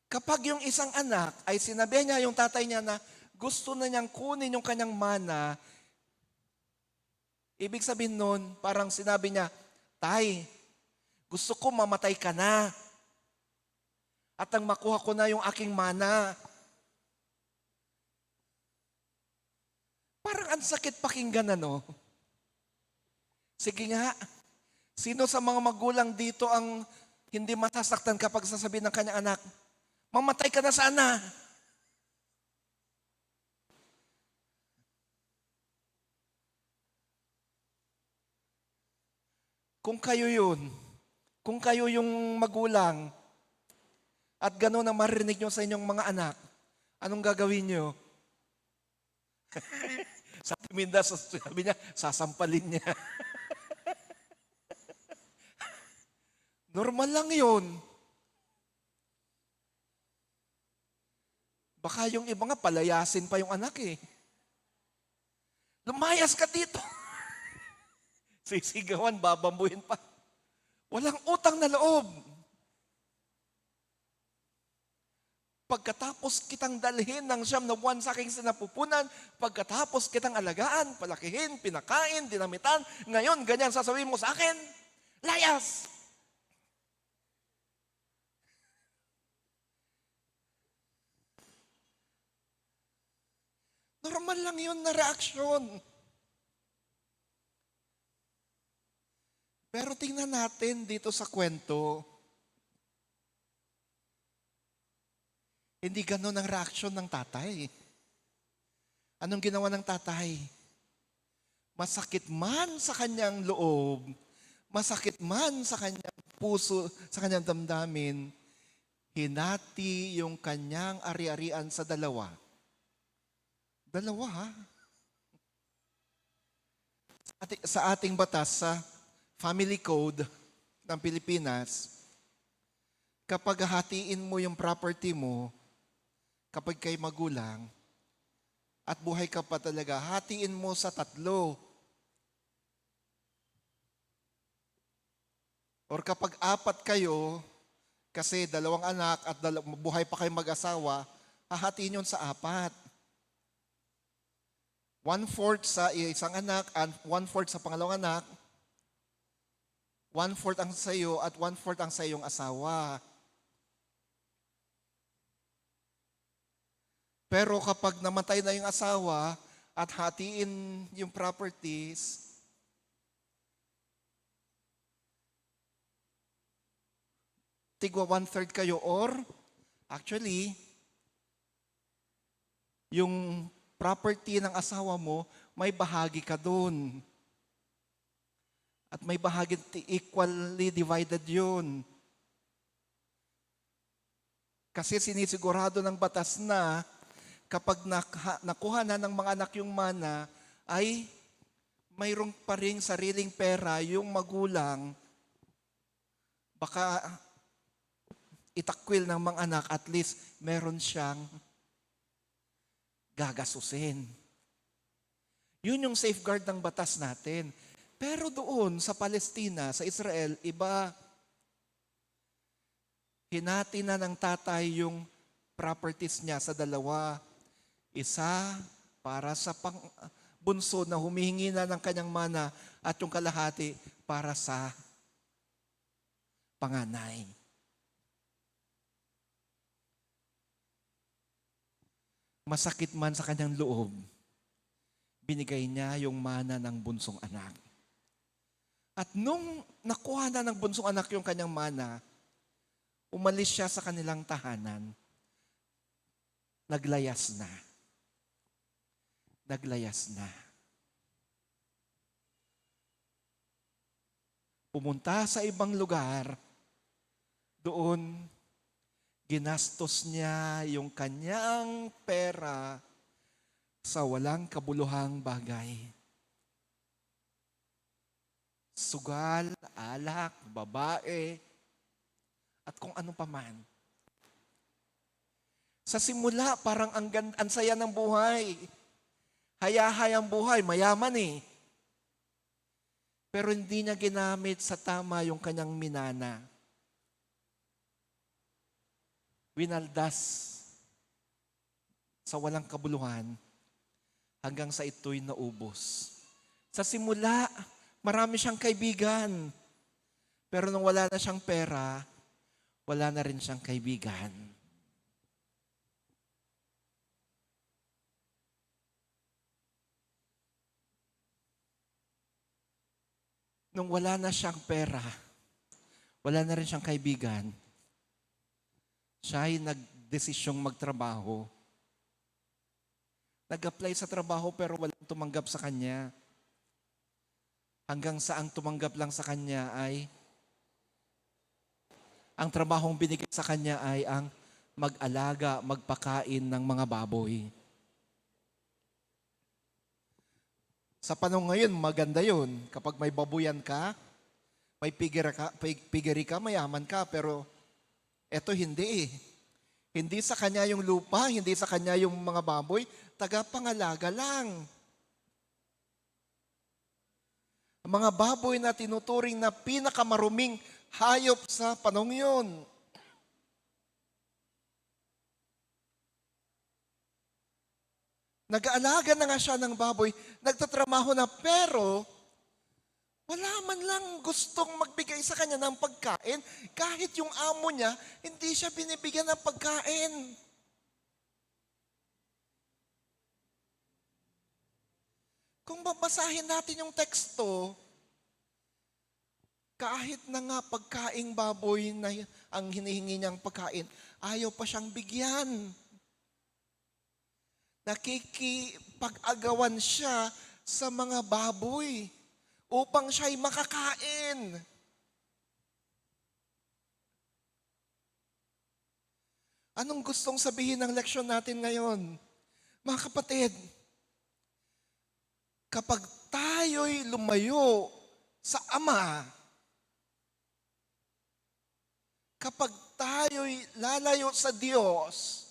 kapag yung isang anak ay sinabi niya yung tatay niya na gusto na niyang kunin yung kanyang mana, ibig sabihin nun, parang sinabi niya, Tay, gusto ko mamatay ka na. At ang makuha ko na yung aking mana. Parang ang sakit pakinggan, ano? Sige nga, Sino sa mga magulang dito ang hindi masasaktan kapag sasabihin ng kanyang anak, mamatay ka na sana? Kung kayo yun, kung kayo yung magulang, at gano'n ang marinig nyo sa inyong mga anak, anong gagawin nyo? Sabi Minda, sabi niya, sasampalin niya. Normal lang yun. Baka yung iba nga palayasin pa yung anak eh. Lumayas ka dito. Sisigawan, babambuhin pa. Walang utang na loob. Pagkatapos kitang dalhin ng 9 na buwan sa aking sinapupunan, pagkatapos kitang alagaan, palakihin, pinakain, dinamitan, ngayon ganyan sasabihin mo sa akin, layas! Normal lang yun na reaksyon. Pero tingnan natin dito sa kwento, hindi ganun ang reaksyon ng tatay. Anong ginawa ng tatay? Masakit man sa kanyang loob, masakit man sa kanyang puso, sa kanyang damdamin, hinati yung kanyang ari-arian sa dalawa. Dalawa, ha? Sa ating batas, sa Family Code ng Pilipinas, kapag hatiin mo yung property mo, kapag kay magulang, at buhay ka pa talaga, hatiin mo sa 3. Or kapag 4 kayo, kasi 2 anak at buhay pa kayo mag-asawa, hahatiin yun sa 4. 1/4 sa isang anak at 1/4 sa pangalawang anak, 1/4 ang sa iyo at 1/4 ang sa iyong asawa. Pero kapag namatay na yung asawa at hatiin yung properties, tigwa 1/3 kayo or actually, yung property ng asawa mo, may bahagi ka doon. At may bahagi equally divided yun. Kasi sinisigurado ng batas na kapag nakuha na ng mga anak yung mana, ay mayroong pa rin sariling pera yung magulang, baka itakwil ng mga anak, at least meron siyang gagasusin. Yun yung safeguard ng batas natin. Pero doon sa Palestina, sa Israel, iba, hinati na ng tatay yung properties niya sa 2. Isa para sa bunso na humihingi na ng kanyang mana at yung kalahati para sa panganay. Masakit man sa kanyang loob, binigay niya yung mana ng bunsong anak. At nung nakuha na ng bunsong anak yung kanyang mana, umalis siya sa kanilang tahanan. Naglayas na. Naglayas na. Pumunta sa ibang lugar, doon ginastos niya yung kanyang pera sa walang kabuluhang bagay. Sugal, alak, babae, at kung ano pa man. Sa simula, parang ang saya ng buhay. Hayahayang buhay, mayaman eh. Pero hindi niya ginamit sa tama yung kanyang minana. Winaldas sa walang kabuluhan hanggang sa ito'y naubos. Sa simula, marami siyang kaibigan. Pero nung wala na siyang pera, wala na rin siyang kaibigan.
Nung wala na siyang pera, wala na rin siyang kaibigan, siya ay nagdesisyong magtrabaho. Nag-apply sa trabaho pero walang tumanggap sa kanya. Hanggang sa ang tumanggap lang sa kanya ay, ang trabahong binigay sa kanya ay ang mag-alaga, magpakain ng mga baboy. Sa panahon ngayon, maganda yun. Kapag may babuyan ka, may piggery ka, mayaman ka. Pero eto hindi eh. Hindi sa kanya yung lupa, hindi sa kanya yung mga baboy, tagapangalaga lang. Ang mga baboy na tinuturing na pinakamaruming hayop sa panahon yun. Nag-aalaga na nga siya ng baboy, nagtatrabaho na pero wala man lang gustong magbigay sa kanya ng pagkain kahit yung amo niya hindi siya binibigyan ng pagkain. Kung babasahin natin yung teksto, kahit na nga pagkaing baboy na ang hinihingi niyang pagkain, ayaw pa siyang bigyan. Nakikipag-agawan siya sa mga baboy upang siya'y makakain. Anong gustong sabihin ng leksyon natin ngayon? Mga kapatid, kapag tayo'y lumayo sa Ama, kapag tayo'y lalayo sa Diyos,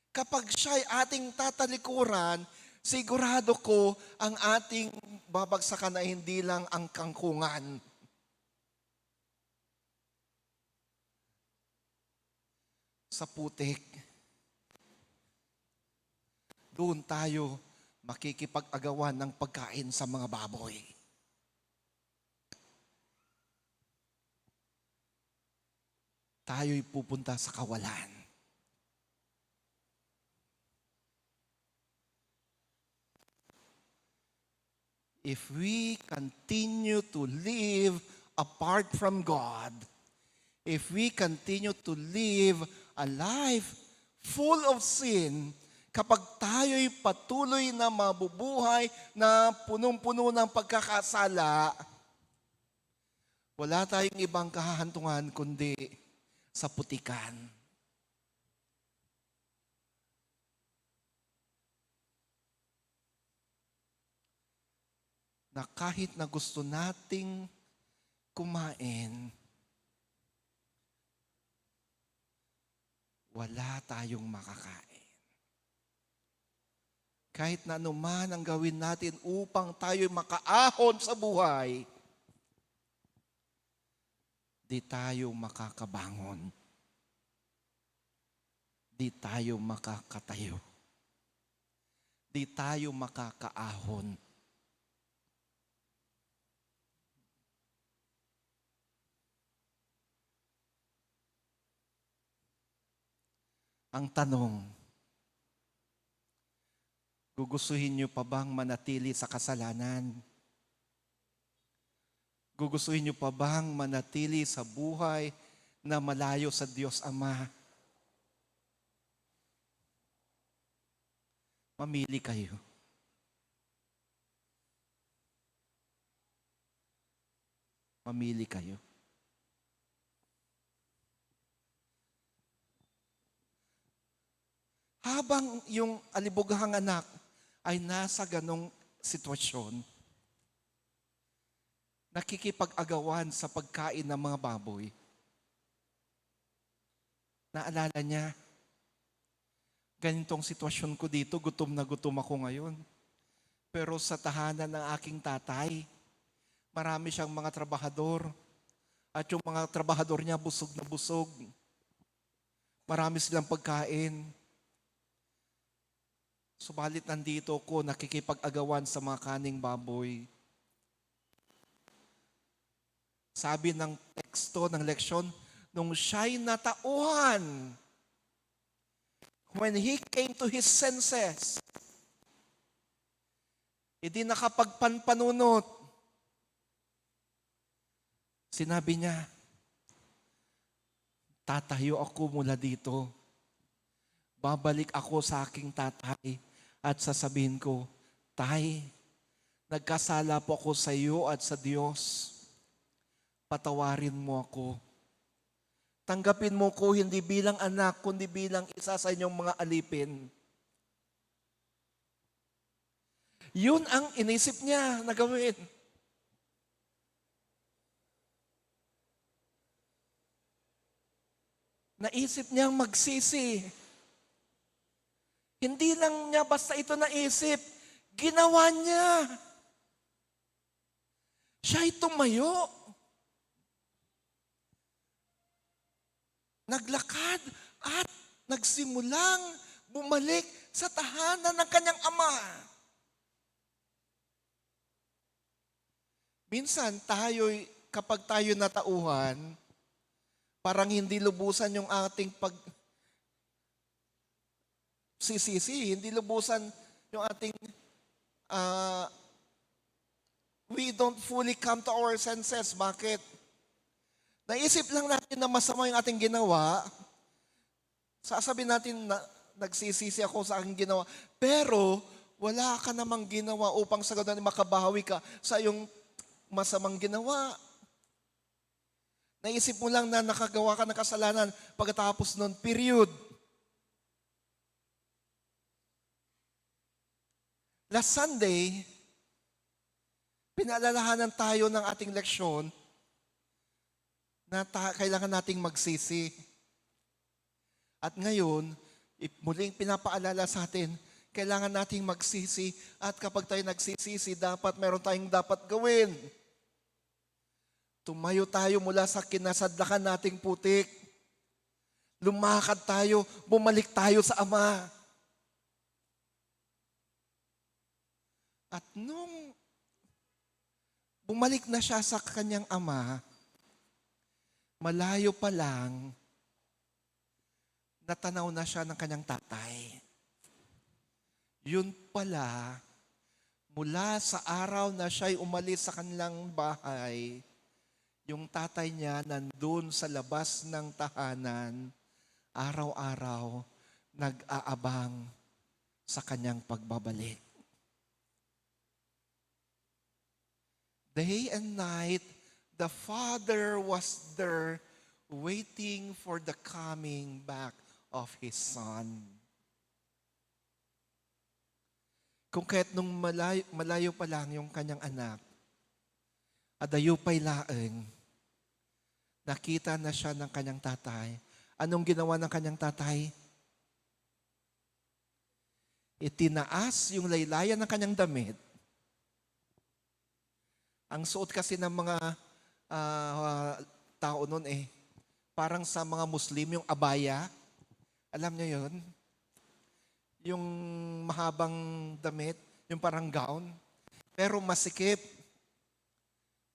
kapag siya'y ating tatalikuran, sigurado ko ang ating babagsakan ay hindi lang ang kangkungan. Sa putik, doon tayo makikipag-agawan ng pagkain sa mga baboy. Tayo'y pupunta sa kawalan. If we continue to live apart from God, if we continue to live a life full of sin, kapag tayo'y patuloy na mabubuhay na punong-puno ng pagkakasala, wala tayong ibang kahahantungan kundi sa putikan. Na kahit na gusto nating kumain, wala tayong makakain. Kahit na anuman ang gawin natin upang tayo'y makaahon sa buhay, di tayo makakabangon. Di tayo makakatayo. Di tayo makakaahon. Ang tanong, gugustuhin niyo pa bang manatili sa kasalanan? Gugustuhin niyo pa bang manatili sa buhay na malayo sa Diyos Ama? Mamili kayo. Mamili kayo. Habang yung alibughang anak ay nasa ganong sitwasyon, nakikipag-agawan sa pagkain ng mga baboy, naalala niya, ganitong sitwasyon ko dito, gutom na gutom ako ngayon. Pero sa tahanan ng aking tatay, marami siyang mga trabahador. At yung mga trabahador niya busog na busog. Marami silang pagkain. Subalit nandito ko, nakikipag-agawan sa mga kaning baboy. Sabi ng teksto ng leksyon, nung siya'y natauhan, when he came to his senses, hindi nakapagpanpanunot, Sinabi niya, tatayo ako mula dito. Babalik ako sa aking tatay at sasabihin ko, Tay, nagkasala po ako sa iyo at sa Diyos. Patawarin mo ako. Tanggapin mo ko hindi bilang anak, kundi bilang isa sa inyong mga alipin. Yun ang inisip niya na gawin. Naisip niyang magsisi. Hindi lang niya basta ito naisip, ginawa niya. Siya'y tumayo. Naglakad at nagsimulang bumalik sa tahanan ng kanyang ama. Minsan kapag tayo natauhan, parang hindi lubusan yung ating sisisi, hindi lubusan yung ating we don't fully come to our senses. Bakit? Naisip lang natin na masama yung ating ginawa. Sasabihin natin na nagsisisi ako sa aking ginawa. Pero wala ka namang ginawa upang sa ganun makabawi ka sa iyong masamang ginawa. Naisip mo lang na nakagawa ka ng kasalanan pagkatapos nun, period. Last Sunday, pinaalalahanan tayo ng ating leksyon na kailangan nating magsisi. At ngayon, muling pinapaalala sa atin, kailangan nating magsisi at kapag tayo nagsisisi, dapat meron tayong dapat gawin. Tumayo tayo mula sa kinasadlakan nating putik. Lumakad tayo, bumalik tayo sa Ama. At nung bumalik na siya sa kanyang ama, malayo pa lang, natanaw na siya ng kanyang tatay. Yun pala, mula sa araw na siya'y umalis sa kanilang bahay, yung tatay niya nandun sa labas ng tahanan, araw-araw, nag-aabang sa kanyang pagbabalik. Day and night, the father was there waiting for the coming back of his son. Kung kahit nung malayo pa lang yung kanyang anak, adayupay laeng, nakita na siya ng kanyang tatay. Anong ginawa ng kanyang tatay? Itinaas yung laylayan ng kanyang damit. Ang suot kasi ng mga tao noon parang sa mga Muslim, yung abaya. Alam niyo yun? Yung mahabang damit, yung parang gown. Pero masikip.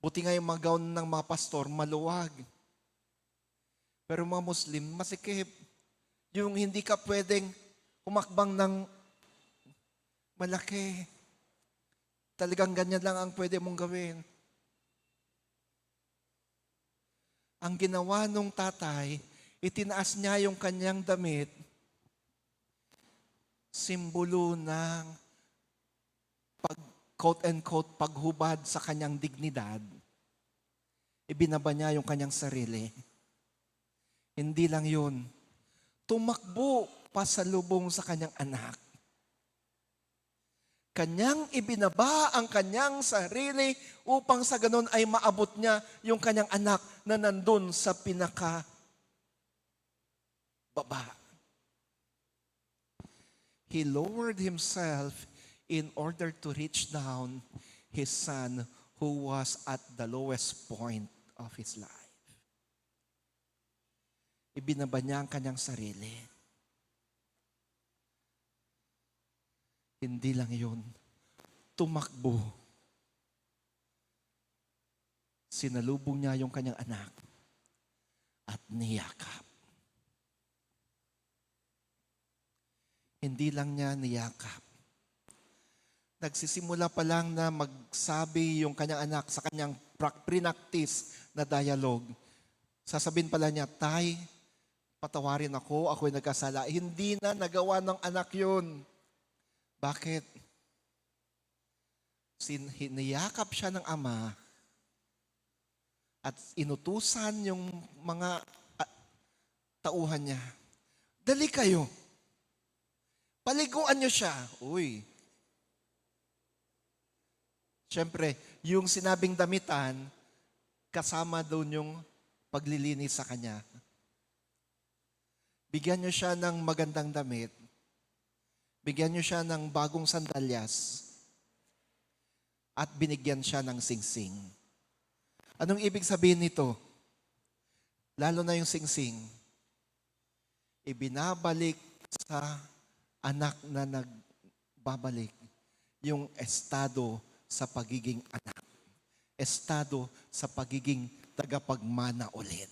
Buti nga yung mga gown ng mga pastor, maluwag. Pero mga Muslim, masikip. Yung hindi ka pwedeng humakbang ng malaki. Talagang ganyan lang ang pwede mong gawin. Ang ginawa nung tatay, itinaas niya yung kanyang damit, simbolo ng quote-unquote paghubad sa kanyang dignidad. Ibinaba niya yung kanyang sarili. Hindi lang yun. Tumakbo pasalubong sa kanyang anak. Kanyang ibinaba ang kanyang sarili upang sa ganun ay maabot niya yung kanyang anak na nandun sa pinaka baba. He lowered himself in order to reach down his son who was at the lowest point of his life. Ibinaba niya ang kanyang sarili. Hindi lang yun. Tumakbo. Sinalubong niya yung kanyang anak at niyakap. Hindi lang niya niyakap. Nagsisimula pa lang na magsabi yung kanyang anak sa kanyang prinactice na dialogue. Sasabihin pala niya, Tay, patawarin ako, ako'y nagkasala. Hindi na nagawa ng anak yun. Bakit? Hiniyakap siya ng ama at inutusan yung mga tauhan niya. Dali kayo. Paliguan niyo siya. Uy. Siyempre, yung sinabing damitan, kasama doon yung paglilinis sa kanya. Bigyan niyo siya ng magandang damit. Bigyan niyo siya ng bagong sandalyas. At binigyan siya ng singsing. Anong ibig sabihin nito? Lalo na yung singsing. Ibinabalik sa anak na nagbabalik yung estado sa pagiging anak. Estado sa pagiging tagapagmana ulit.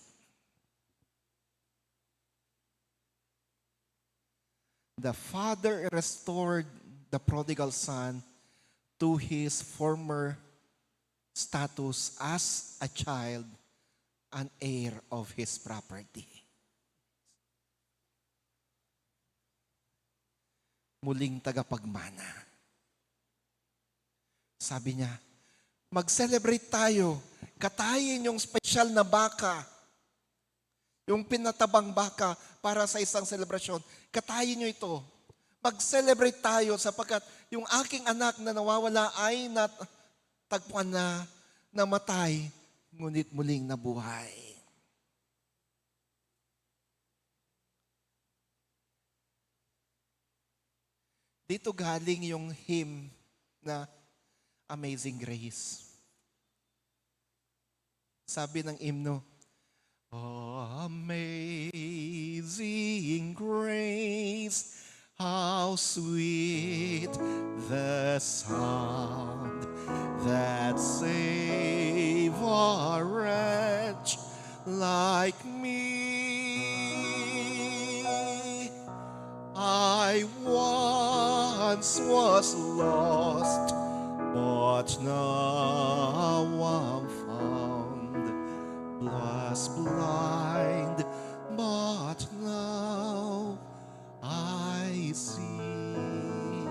The father restored the prodigal son to his former status as a child, an heir of his property. Muling tagapagmana. Sabi niya, mag-celebrate tayo. Katayin yung special na baka. Yung pinatabang baka para sa isang selebrasyon. Katayin nyo ito. Mag-celebrate tayo sapagkat yung aking anak na nawawala ay natagpuan na namatay, ngunit muling nabuhay. Dito galing yung hymn na Amazing Grace. Sabi ng hymno, Amazing grace, how sweet the sound that saved a wretch like me. I once was lost, but now I'm found. Was blind, but now I see.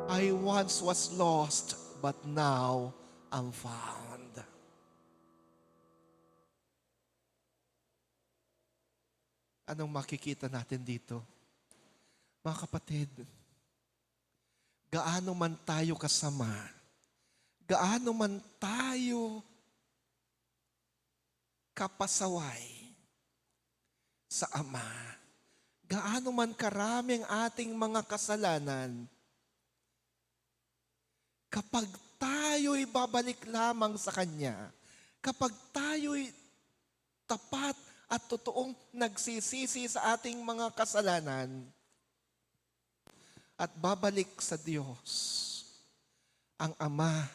I once was lost, but now I'm found. Anong makikita natin dito? Mga kapatid, gaano man tayo kasama, gaano man tayo kapasaway sa Ama, gaano man karami ang ating mga kasalanan, kapag tayo'y babalik lamang sa Kanya, kapag tayo'y tapat at totoong nagsisisi sa ating mga kasalanan, at babalik sa Diyos, ang Ama,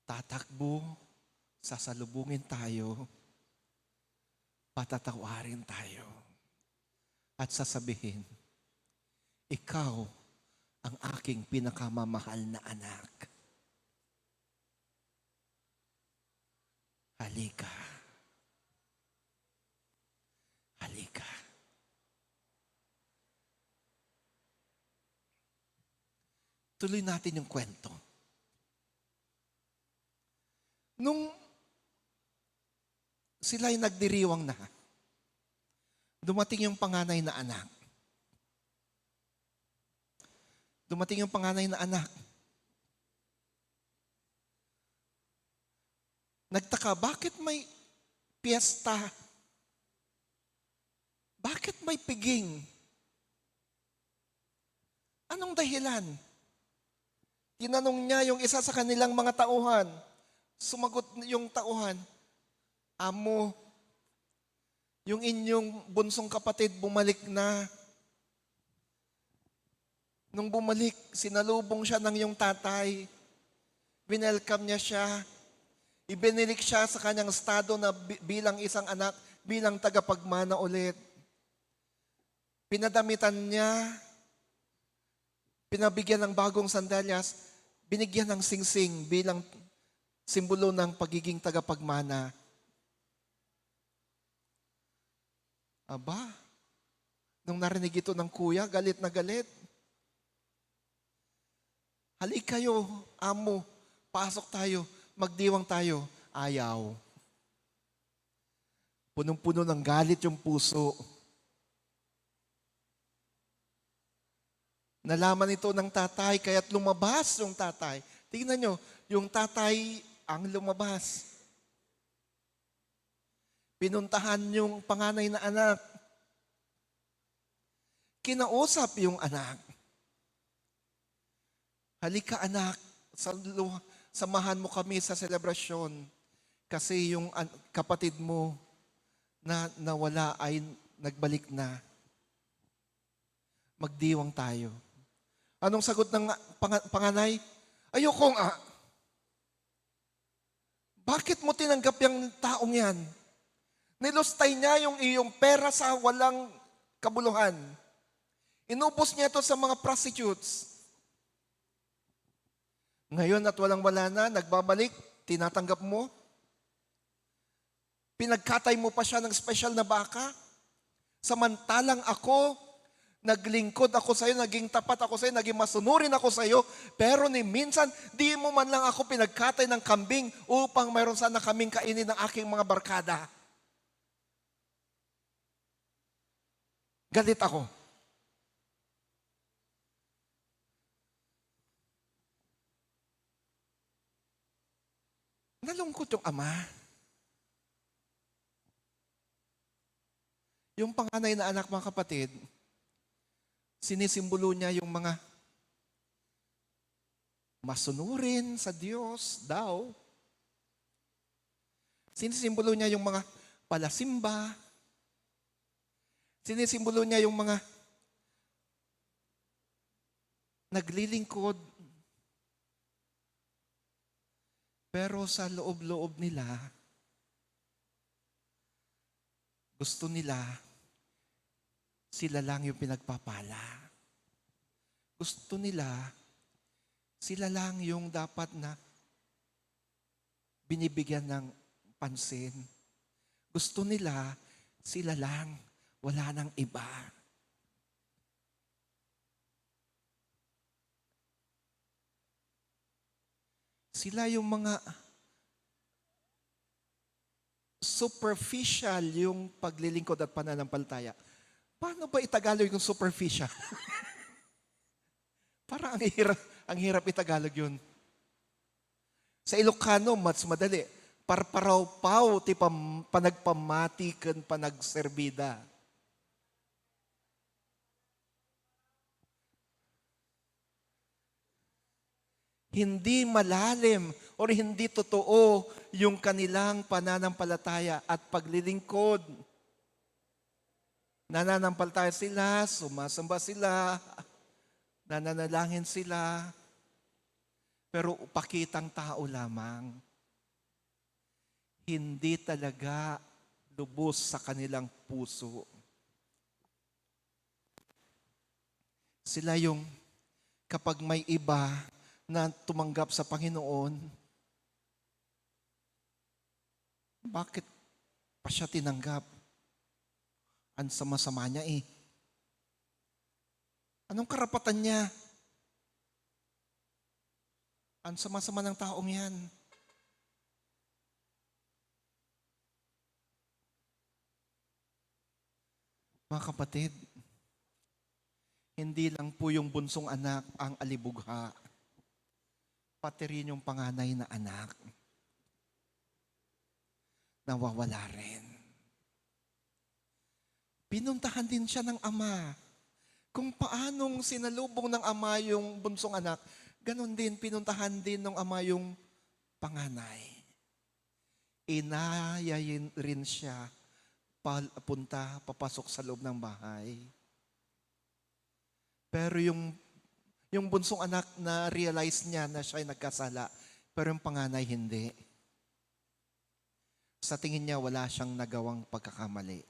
tatakbo, sasalubungin tayo, patatawarin tayo, at sasabihin, ikaw ang aking pinakamamahal na anak. Halika. Halika. Tuloy natin yung kwento. Nung sila'y nagdiriwang na, dumating yung panganay na anak. Dumating yung panganay na anak. Nagtaka, bakit may piyesta? Bakit may piging? Anong dahilan? Tinanong niya yung isa sa kanilang mga tauhan. Sumagot yung tauhan, Amo, yung inyong bunsong kapatid bumalik na. Nung bumalik, sinalubong siya ng iyong tatay. Winelcome niya siya. Ibinilik siya sa kanyang estado na bilang isang anak, bilang tagapagmana ulit. Pinadamitan niya, pinabigyan ng bagong sandalyas, binigyan ng singsing bilang simbolo ng pagiging tagapagmana. Aba, nung narinig ito ng kuya, galit na galit. Halik kayo, amo, pasok tayo, magdiwang tayo. Ayaw. Punong-puno ng galit yung puso. Nalaman ito ng tatay, kaya't lumabas yung tatay. Tingnan nyo, yung tatay ang lumabas. Pinuntahan yung panganay na anak. Kinausap yung anak. Halika anak, samahan mo kami sa selebrasyon. Kasi yung kapatid mo na nawala ay nagbalik na. Magdiwang tayo. Anong sagot ng panganay? Ayoko nga. Bakit mo tinanggap yung taong yan? Nilustay niya yung iyong pera sa walang kabuluhan. Inubos niya ito sa mga prostitutes. Ngayon at walang-wala na, nagbabalik, tinatanggap mo. Pinagkatay mo pa siya ng special na baka. Samantalang ako, naglingkod ako sa iyo, naging tapat ako sa iyo, naging masunurin ako sa iyo, pero ni minsan, di mo man lang ako pinagkatay ng kambing upang mayroon sana kaming kainin ng aking mga barkada. Galit ako. Nalungkot yung ama. Yung panganay na anak, mga kapatid, sinisimbolo niya yung mga masunurin sa Diyos daw. Sinisimbolo niya yung mga palasimba. Sinisimbolo niya yung mga naglilingkod. Pero sa loob-loob nila, gusto nila, sila lang yung pinagpapala. Gusto nila, sila lang yung dapat na binibigyan ng pansin. Gusto nila, sila lang, wala nang iba. Sila yung mga superficial yung paglilingkod at pananampalataya. Paano ba itagalog yung superficial? Parang ang hirap itagalog yun. Sa Ilocano, mas madali. Parparaw-paw, ti panagpamati ken panagserbida. Hindi malalim o hindi totoo yung kanilang pananampalataya at paglilingkod. Nananampalataya sila, sumasamba sila, nananalangin sila, pero pakitang tao lamang. Hindi talaga lubos sa kanilang puso. Sila yung kapag may iba na tumanggap sa Panginoon, bakit pa siya tinanggap? Ang sama-sama niya eh. Anong karapatan niya? Ang sama-sama ng taong yan. Mga kapatid, hindi lang po yung bunsong anak ang alibugha. Pati rin yung panganay na anak, nawawala rin. Pinuntahan din siya ng ama. Kung paanong sinalubong ng ama yung bunsong anak, ganon din, pinuntahan din ng ama yung panganay. Inayayin rin siya papasok sa loob ng bahay. Pero yung bunsong anak na realize niya na siya ay nagkasala, pero yung panganay hindi. Sa tingin niya, wala siyang nagawang pagkakamali.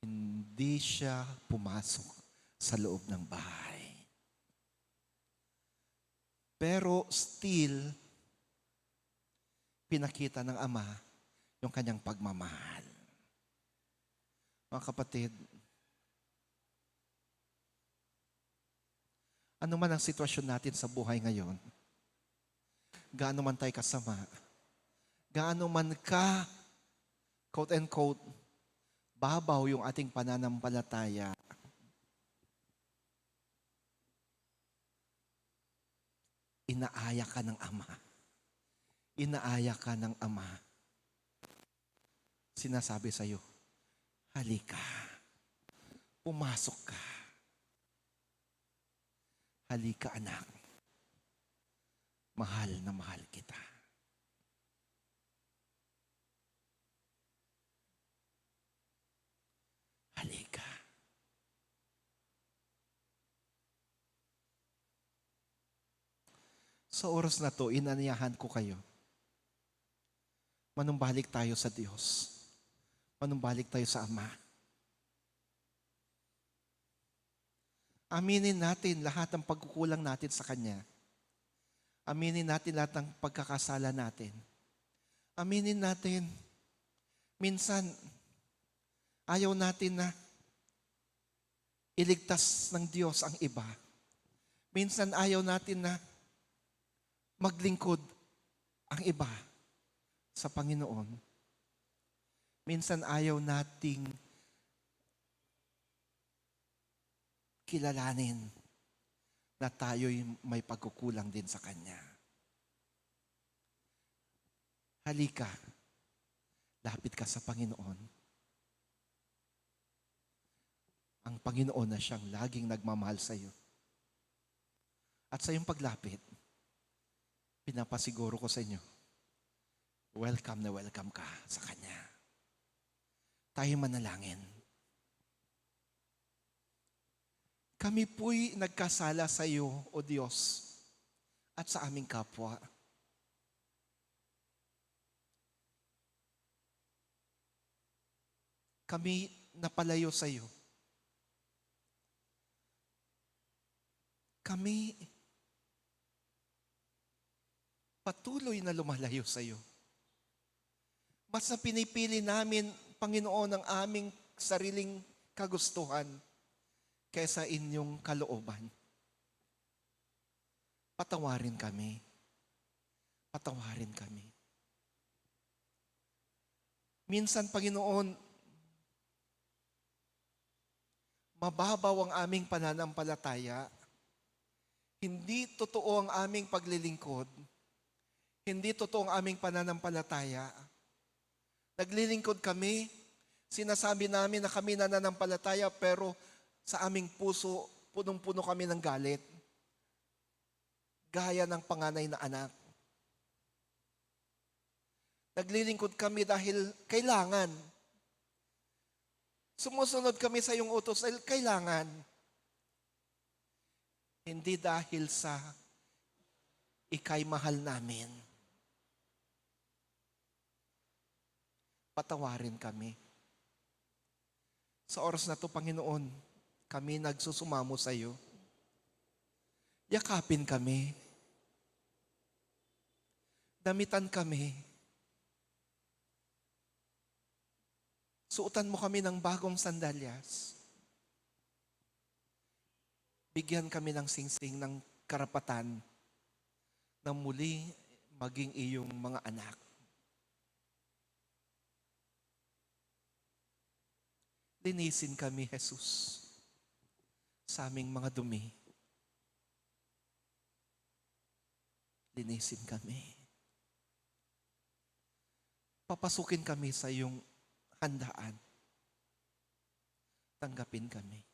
Hindi siya pumasok sa loob ng bahay. Pero still, pinakita ng Ama yung kanyang pagmamahal. Mga kapatid, ano man ang sitwasyon natin sa buhay ngayon, gaano man tayo kasama, gaano man ka, quote and quote, babaw yung ating pananampalataya, inaaya ka ng Ama. Inaaya ka ng Ama. Sinasabi sa'yo, halika, pumasok ka. Halika anak, mahal na mahal kita. Halika. Sa oras na to, inaniyahan ko kayo. Manumbalik tayo sa Diyos. Manumbalik tayo sa Ama. Aminin natin lahat ng pagkukulang natin sa Kanya. Aminin natin lahat ng pagkakasala natin. Aminin natin, minsan, ayaw natin na iligtas ng Diyos ang iba. Minsan ayaw natin na maglingkod ang iba sa Panginoon. Minsan ayaw nating kilalanin na tayo'y may pagkukulang din sa Kanya. Halika, lapit ka sa Panginoon. Ang Panginoon na siyang laging nagmamahal sa iyo. At sa iyong paglapit, pinapasiguro ko sa inyo, welcome na welcome ka sa Kanya. Tayo manalangin. Kami po'y nagkasala sa iyo, O Diyos, at sa aming kapwa. Kami napalayo sa iyo. Kami patuloy na lumalayo sa iyo. Mas na pinipili namin, Panginoon, ang aming sariling kagustuhan kaysa inyong kalooban. Patawarin kami. Patawarin kami. Minsan, Panginoon, mababaw ang aming pananampalataya. Hindi totoo ang aming paglilingkod. Hindi totoo ang aming pananampalataya. Naglilingkod kami, sinasabi namin na kami nananampalataya, pero sa aming puso, punong-puno kami ng galit. Gaya ng panganay na anak. Naglilingkod kami dahil kailangan. Sumusunod kami sa iyong utos dahil kailangan. Hindi dahil sa ika'y mahal namin. Patawarin kami. Sa oras na to, Panginoon, kami nagsusumamo sa iyo. Yakapin kami. Damitan kami. Suotan mo kami ng bagong sandalyas. Bigyan kami ng singsing ng karapatan na muli maging iyong mga anak. Linisin kami, Jesus, sa aming mga dumi. Linisin kami. Papasukin kami sa iyong handaan. Tanggapin kami.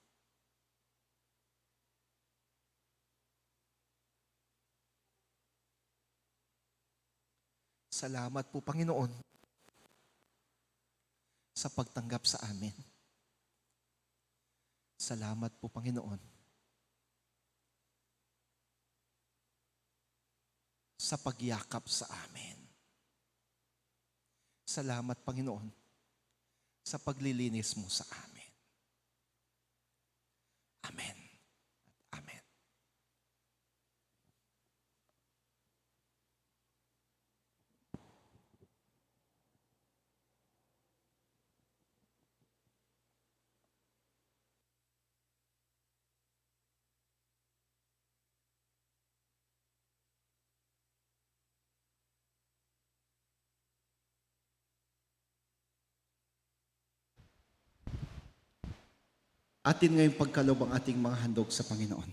Salamat po, Panginoon, sa pagtanggap sa amin. Salamat po, Panginoon, sa pagyakap sa amin. Salamat, Panginoon, sa paglilinis mo sa amin. Amen. Amen. atin ngayong pagkalob ang ating mga handog sa Panginoon.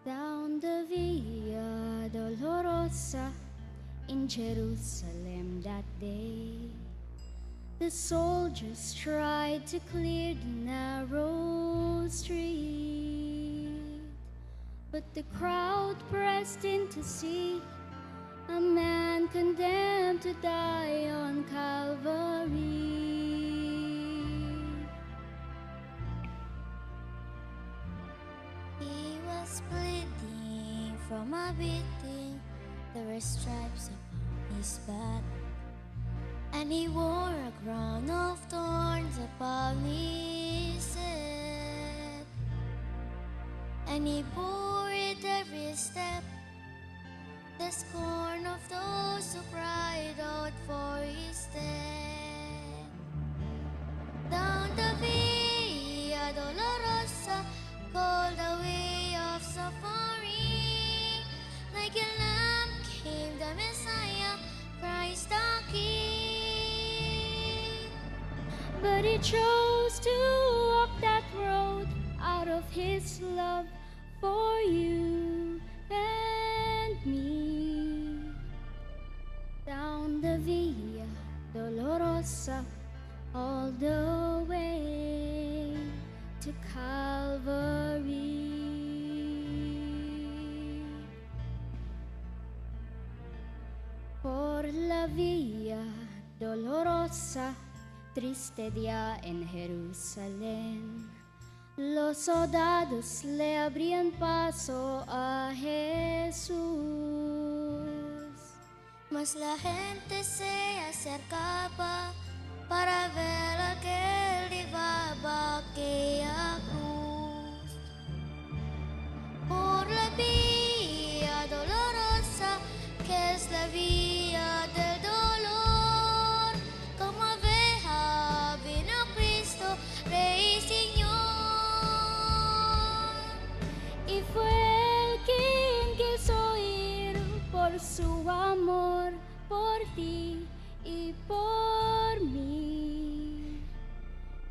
Down the Via Dolorosa in Jerusalem that day, the soldiers tried to clear the narrow street, but the crowd pressed in to see a man condemned to die on Calvary. He was bleeding from a beating, there were stripes upon his back, and he wore a crown of thorns upon his head, and he bore it every step, the scorn of those who cried out for his death. Down the Via Dolorosa, called the way of suffering, like a lamb came the Messiah, Christ the King. But he chose to walk that road out of his love for you and me. Down the Via Dolorosa, all the way to Calvary. Por la Via Dolorosa, triste día en Jerusalén, los soldados le abrían paso a Jesús, mas la gente se acercaba para ver a aquel llevaba aquella cruz. Por la Vía Dolorosa, que es la vía del dolor, como abeja vino Cristo, Rey y Señor. Y fue Él quien quiso ir por su amor, por ti y por mí.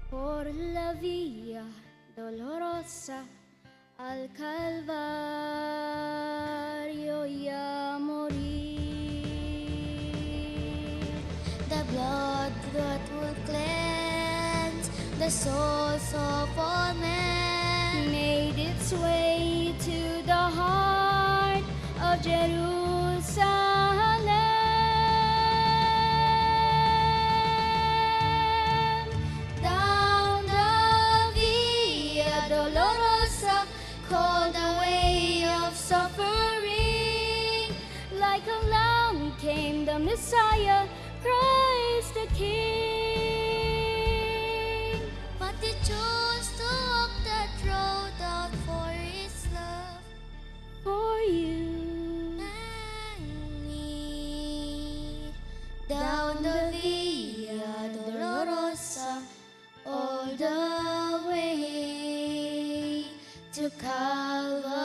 Por la Vía Dolorosa al Calvario y a morir. The blood that will cleanse the souls of all men made its way to the heart of Jerusalem. Down the Via Dolorosa, called the way of suffering, like a lamb came the Messiah, Christ the King. But he chose to walk that road out for his love, for you and me. Down the Via Dolorosa, all the way to Calvary.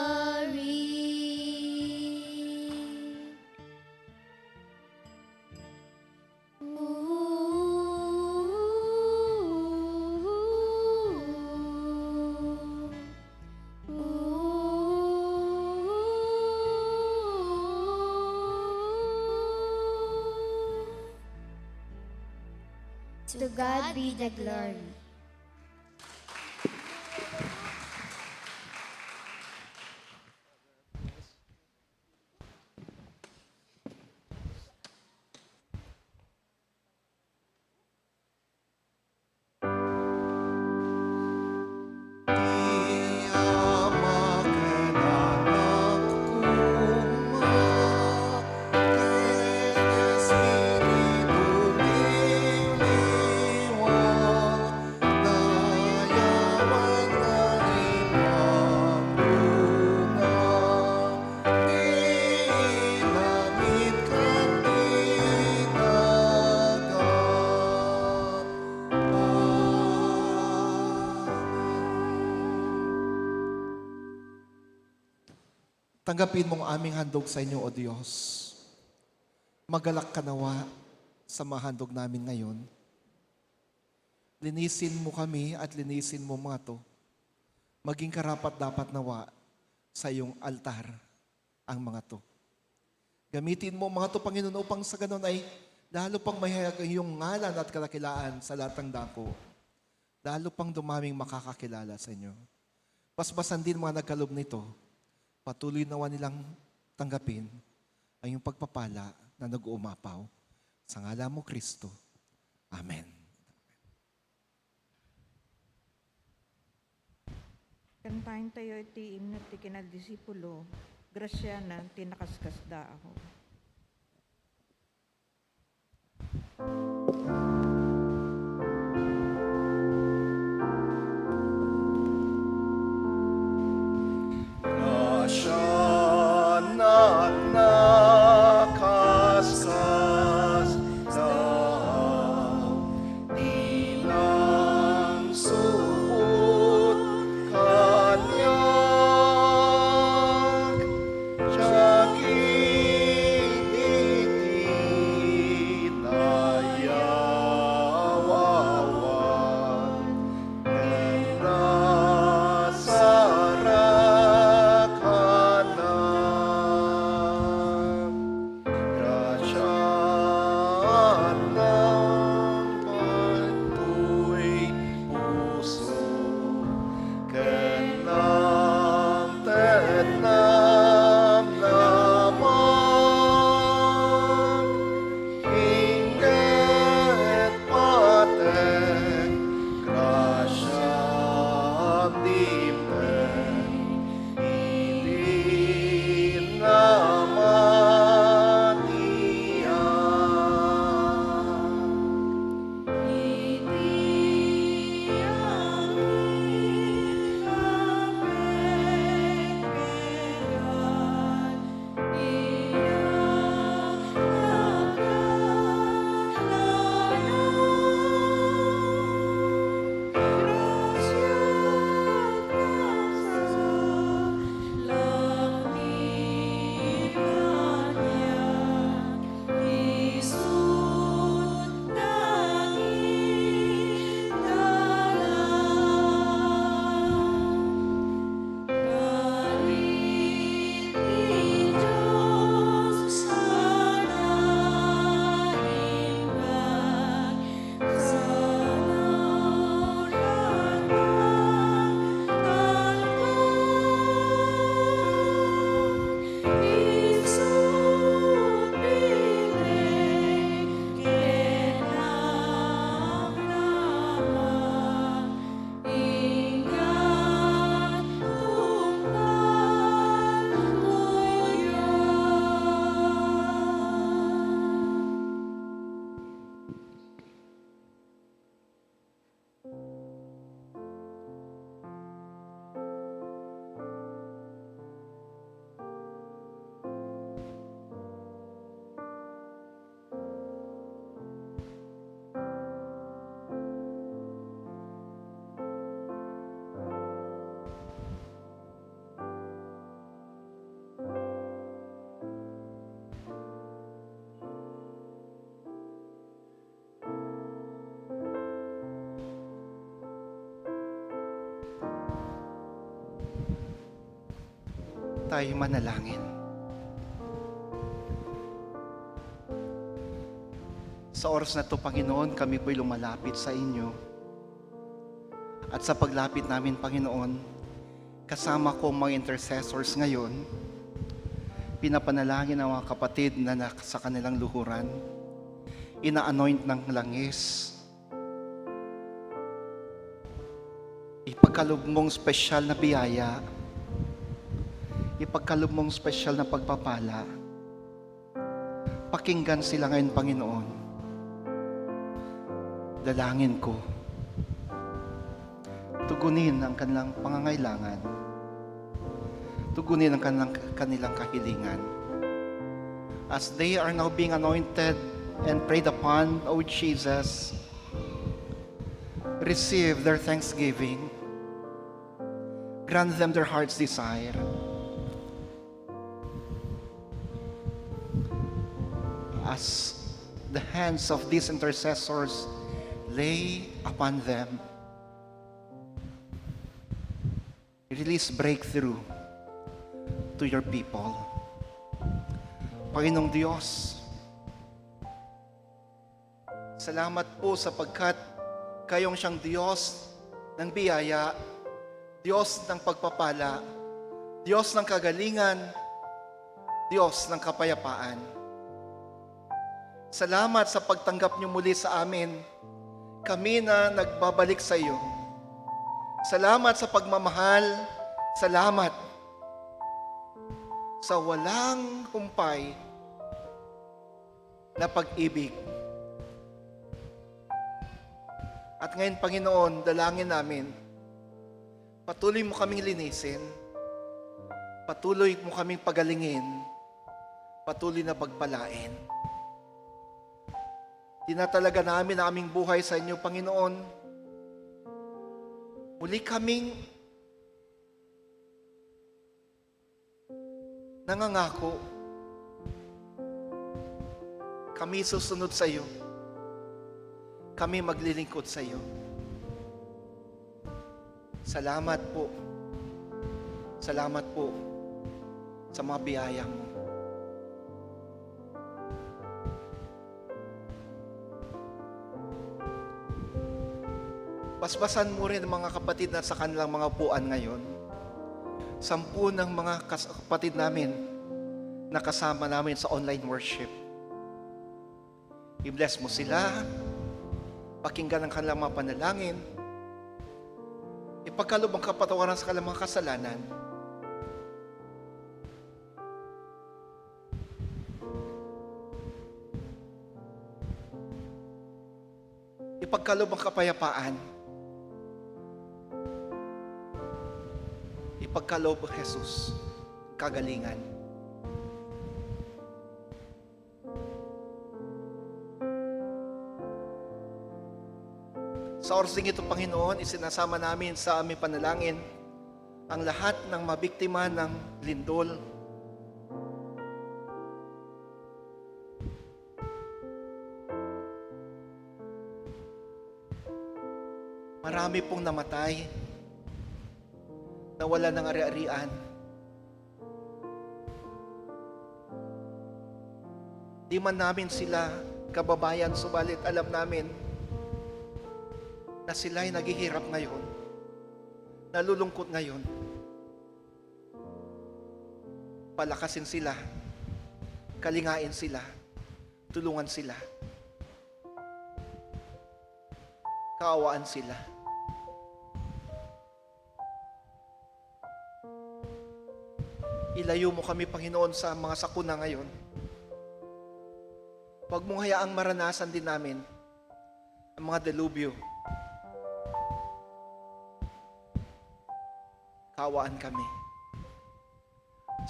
To God be the glory.
Tanggapin mong aming handog sa inyo, O Diyos. Magalak ka nawa sa mahandog namin ngayon. Linisin mo kami at linisin mo mga to. Maging karapat-dapat nawa sa iyong altar ang mga to. Gamitin mo mga to, Panginoon, upang sa ganun ay lalo pang mahayag ang iyong ngalan at kalakilaan sa lahat ng dako. Lalo pang dumaming makakakilala sa inyo. Basbasan din mga nagkalob nito. Patuloy nawa nilang tanggapin ang iyong pagpapala na nag-uumapaw. Sa ngalan mo, Kristo. Amen.
Kantahin tayo iti imno ti kinagdisipulo, grasya na tinakaskasda ako.
Grasya na nakaskas daw, di lang subot kanyag, siya kinitinayawawan,
Tayo manalangin. Sa oras na to, Panginoon, kami po'y lumalapit sa inyo. At sa paglapit namin, Panginoon, kasama ko mga intercessors ngayon, pinapanalangin ang mga kapatid na sa kanilang luhuran, ina-anoint ng langis, ipagkaloob mong special na biyaya, ipagkaloob mong special na pagpapala. Pakinggan sila ngayon, Panginoon. Dalangin ko, tugunin ang kanilang pangangailangan, tugunin ang kanilang kahilingan. As they are now being anointed and prayed upon, O Jesus, receive their thanksgiving, grant them their heart's desire. As the hands of these intercessors lay upon them, release breakthrough to your people. Panginoong Diyos, salamat po sapagkat kayong siyang Diyos ng biyaya, Diyos ng pagpapala, Diyos ng kagalingan, Diyos ng kapayapaan. Salamat sa pagtanggap niyo muli sa amin, kami na nagbabalik sa iyo. Salamat sa pagmamahal, salamat sa walang humpay na pag-ibig. At ngayon, Panginoon, dalangin namin, patuloy mo kaming linisin, patuloy mo kaming pagalingin, patuloy na pagpalain. Tinatalaga namin ang aming buhay sa inyo, Panginoon. Muli kaming nangangako, kami susunod sa iyo, kami maglilingkod sa iyo. Salamat po. Salamat po sa mga biyayang mo. Basbasan mo rin ang mga kapatid na sa kanilang mga upuan ngayon. 10 ng mga kapatid namin na kasama namin sa online worship. I-bless mo sila, pakinggan ang kanilang mga panalangin, ipagkaloob ang kapatawaran sa kanilang mga kasalanan. Ipagkaloob ang kapayapaan. Ipagkaloob ang Jesus, kagalingan. Sa oras ito, Panginoon, isinasama namin sa aming panalangin ang lahat ng mabiktima ng lindol. Marami pong namatay, nawala ng ari-arian. Di man namin sila kababayan, subalit alam namin na sila'y naghihirap ngayon, nalulungkot ngayon. Palakasin sila, kalingain sila, tulungan sila, kaawaan sila. Ilayo mo kami, Panginoon, sa mga sakuna ngayon. Huwag mong hayaang maranasan din namin ang mga delubyo. Kaawaan kami.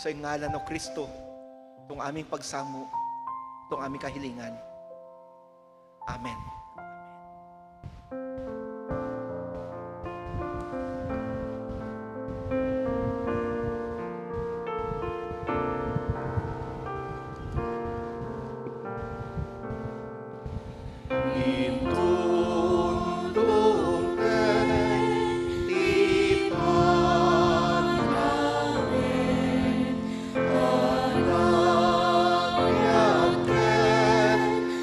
Sa ngalan ng Kristo, itong aming pagsamo, itong aming kahilingan. Amen.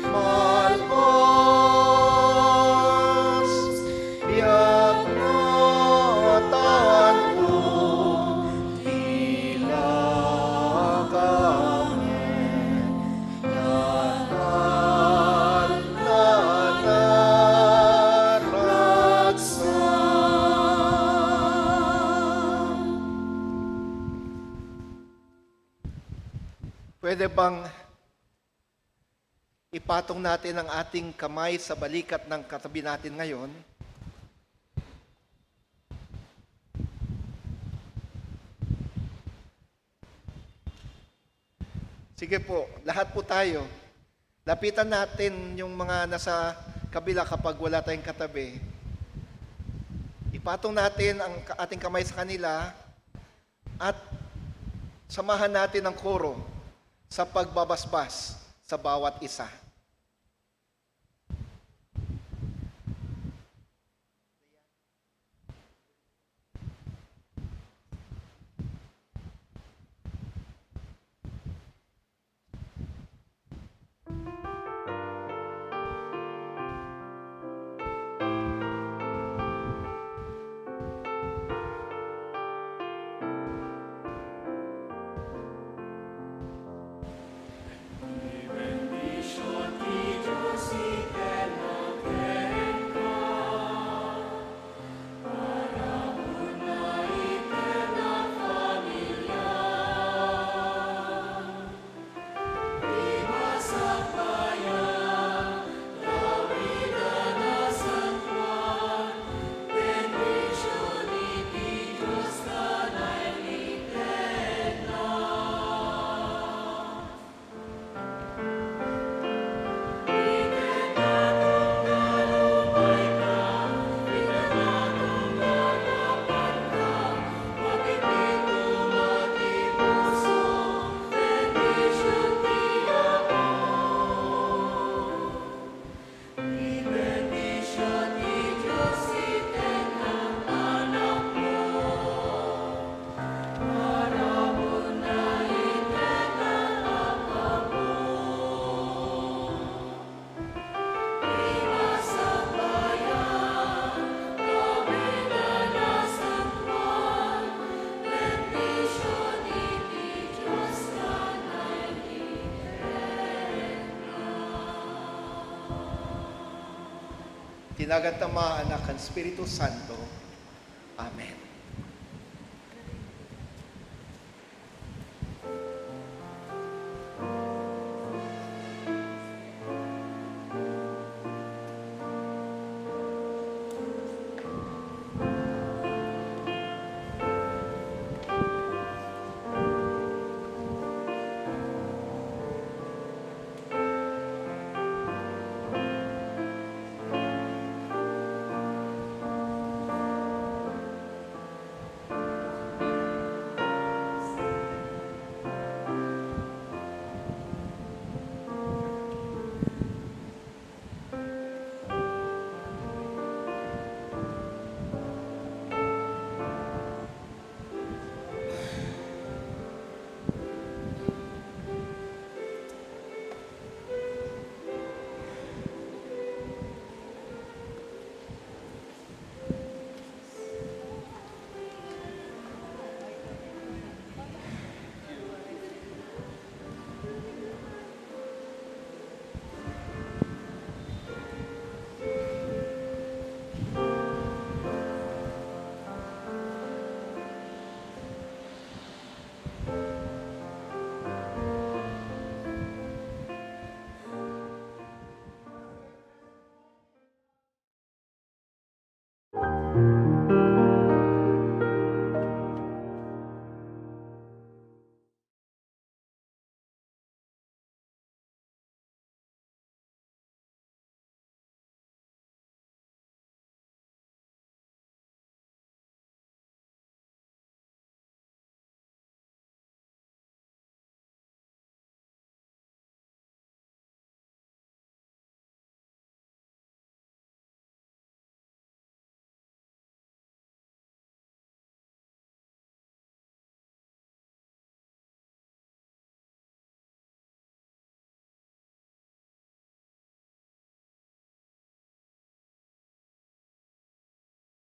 Mahal ko pwede bang ipatong natin ang ating kamay sa balikat ng katabi natin ngayon? Sige po, lahat po tayo. Lapitan natin yung mga nasa kabila kapag wala tayong katabi. Ipatong natin ang ating kamay sa kanila at samahan natin ang koro sa pagbabasbas sa bawat isa. Tinagat Ama, Anak, at Espiritu Santo,